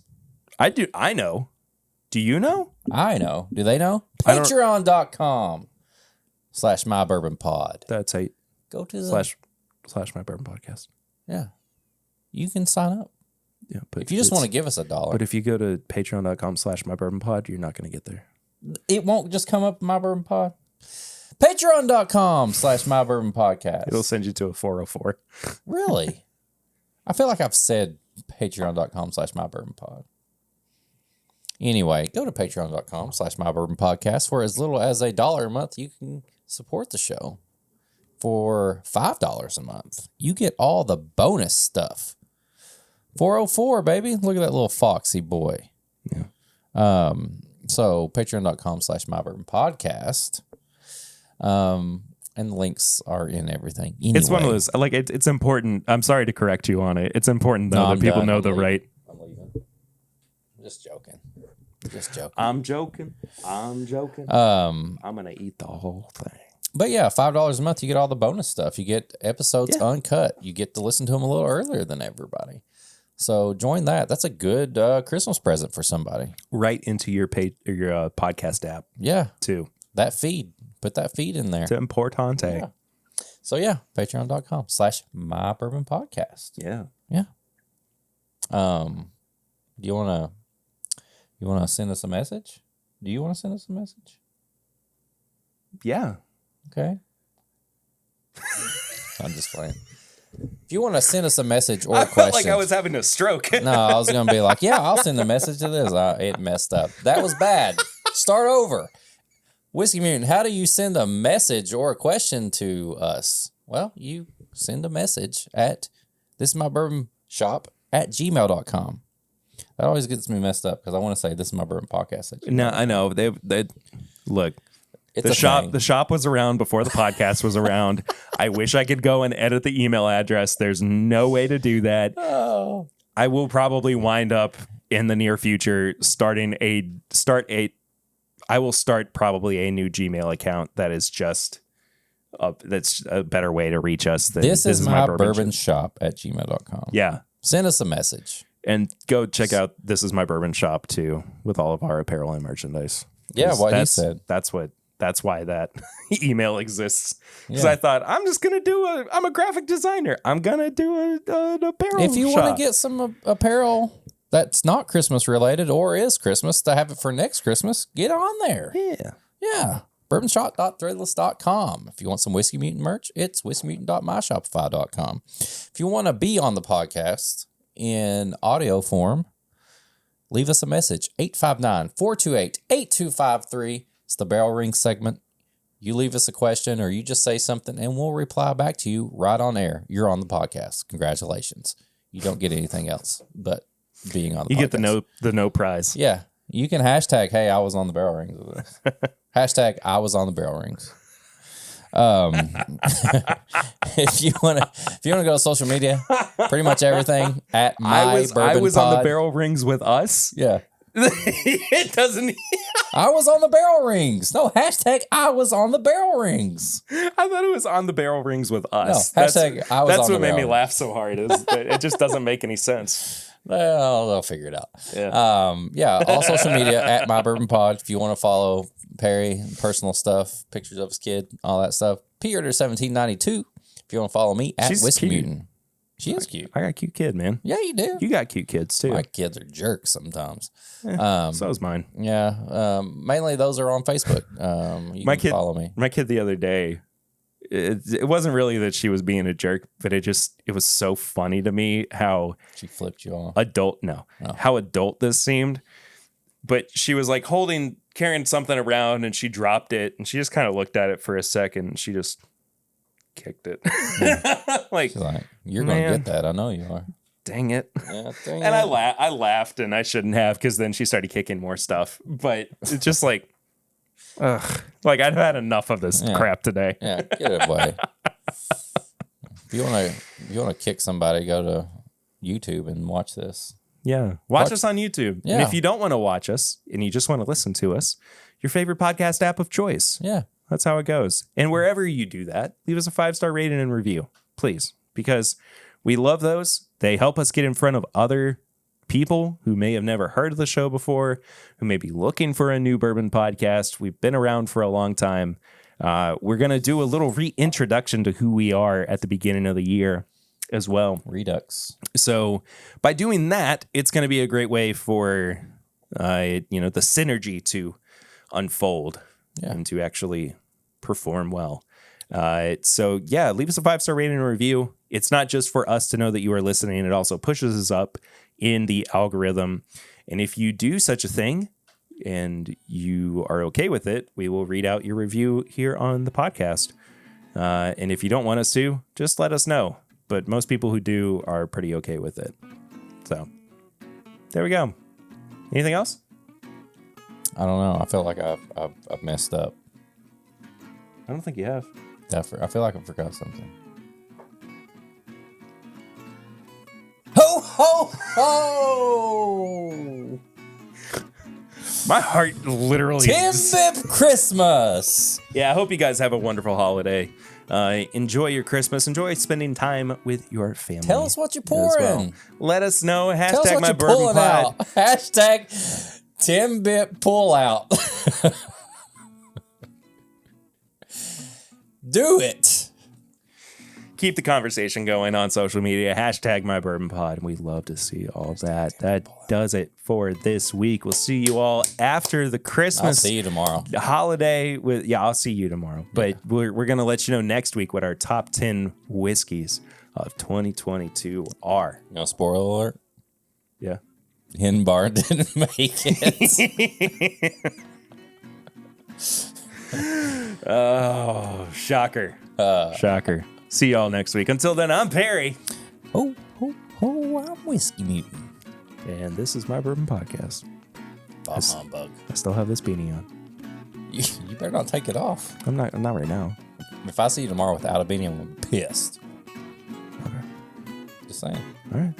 I do. I know. Do you know? I know. Do they know? Patreon.com/mybourbonpod. That's a Go to the slash my bourbon podcast. Yeah. You can sign up. Yeah, but if you just want to give us $1. But if you go to patreon.com/mybourbonpod, you're not going to get there. It won't just come up My Bourbon Pod. Patreon.com/mybourbonpodcast. It'll send you to a 404. Really? I feel like I've said patreon.com/mybourbonpod. Anyway, go to patreon.com/mybourbonpodcast. For as little as $1 a month, you can support the show. For $5 a month, you get all the bonus stuff. 404, baby. Look at that little foxy boy. Yeah. So patreon.com/mybourbonpodcast. And the links are in everything. Anyway, it's one of those, like, it's important. I'm sorry to correct you on it. It's important, though, that people know the right. I'm leaving. I'm just joking. I'm joking. I'm going to eat the whole thing. But yeah, $5 a month, you get all the bonus stuff. You get episodes uncut. You get to listen to them a little earlier than everybody. So join that. That's a good Christmas present for somebody. Right into your podcast app. Yeah. Too. That feed. Put that feed in there. It's importante. Yeah. So yeah, patreon.com/mybourbonpodcast. Yeah. Yeah. Do you wanna send us a message? Do you want to send us a message? Yeah. Okay. I'm just playing. If you want to send us a message or a question. I felt like I was having a stroke. No, I was going to be like, yeah, I'll send a message to this. It messed up. That was bad. Start over. Whiskey Mutant, how do you send a message or a question to us? Well, you send a message at thisismybourbonshop@gmail.com. That always gets me messed up because I want to say this is my bourbon podcast. No, I know. They look. It's the shop was around before the podcast was around. I wish I could go and edit the email address. There's no way to do that. Oh. I will probably wind up in the near future I will start probably a new Gmail account that is just that's a better way to reach us than this is my bourbon shop at gmail.com. Yeah. Send us a message. And go check out This Is My Bourbon Shop too, with all of our apparel and merchandise. Yeah, what he said. That's why that email exists. Because Yeah. I thought, I'm a graphic designer. I'm going to do an apparel If you shop. want to get some apparel that's not Christmas related or is Christmas to have it for next Christmas, get on there. Yeah. Yeah. Bourbonshop.threadless.com. If you want some Whiskey Mutant merch, it's whiskeymutant.myshopify.com. If you want to be on the podcast in audio form, leave us a message. 859-428-8253. It's the Barrel Ring segment. You leave us a question or you just say something and we'll reply back to you right on air. You're on the podcast. Congratulations. You don't get anything else but being on the podcast. You get the no prize. Yeah. You can hashtag, hey, I was on the Barrel Rings with this. Hashtag, I was on the Barrel Rings. If you want to go to social media, pretty much everything at I was on the Pod. Barrel Rings with us. Yeah. It doesn't. I was on the Barrel Rings. No, hashtag I was on the Barrel Rings. I thought it was on the Barrel Rings with us. No, hashtag I was that's on what the made me barrel laugh so hard. Is that it just doesn't make any sense. Well, they'll figure it out. Yeah. All social media at My Bourbon Pod. If you want to follow Perry, personal stuff, pictures of his kid, all that stuff. Peter 1792. If you want to follow me at She's Whiskey cute. Mutant. She is cute. I got a cute kid, man. Yeah, you do. You got cute kids too. My kids are jerks sometimes. So is mine. Yeah. Mainly those are on Facebook. You can follow me. My kid the other day, it wasn't really that she was being a jerk, but it was so funny to me how she flipped you off. How adult this seemed. But she was like carrying something around, and she dropped it, and she just kind of looked at it for a second, and she just kicked it. She's like, you're going to get that. I know you are. Dang it. Yeah, dang and it. I laughed, and I shouldn't have, because then she started kicking more stuff. But it's just like, ugh. Like, I've had enough of this crap today. Yeah, get it away. If you want to kick somebody, go to YouTube and watch this. Yeah. Watch us on YouTube. Yeah. And if you don't want to watch us and you just want to listen to us, your favorite podcast app of choice. Yeah. That's how it goes. And wherever you do that, leave us a 5-star rating and review, please, because we love those. They help us get in front of other people who may have never heard of the show before, who may be looking for a new bourbon podcast. We've been around for a long time. We're going to do a little reintroduction to who we are at the beginning of the year as well. Redux. So by doing that, it's going to be a great way for, the synergy to unfold and to actually perform well. So leave us a 5-star rating and review. It's not just for us to know that you are listening. It also pushes us up in the algorithm. And if you do such a thing and you are okay with it, we will read out your review here on the podcast. And if you don't want us to, just let us know. But most people who do are pretty okay with it. So there we go. Anything else? I don't know. I feel like I've messed up. I don't think you have. I feel like I forgot something. Ho, ho, ho! My heart literally... Timbip Christmas! Yeah, I hope you guys have a wonderful holiday. Enjoy your Christmas. Enjoy spending time with your family. Tell us what you're pouring. Well. Let us know. Tell us Hashtag what my you're bourbon pulling pod. out. Hashtag Timbip pull out. Do it. Keep the conversation going on social media. Hashtag my bourbon pod. We love to see all that. That does it for this week. We'll see you all after the Christmas I'll see you tomorrow. holiday. I'll see you tomorrow. But we're going to let you know next week what our top 10 whiskeys of 2022 are. No spoiler alert. Yeah. Hen Bar didn't make it. Oh, shocker. Shocker. See y'all next week. Until then, I'm Perry. Ho, ho, ho, I'm Whiskey Mutant. And this is my bourbon podcast. Bob Humbug. I still have this beanie on. You better not take it off. I'm not right now. If I see you tomorrow without a beanie, I'm pissed. Okay. Just saying. All right.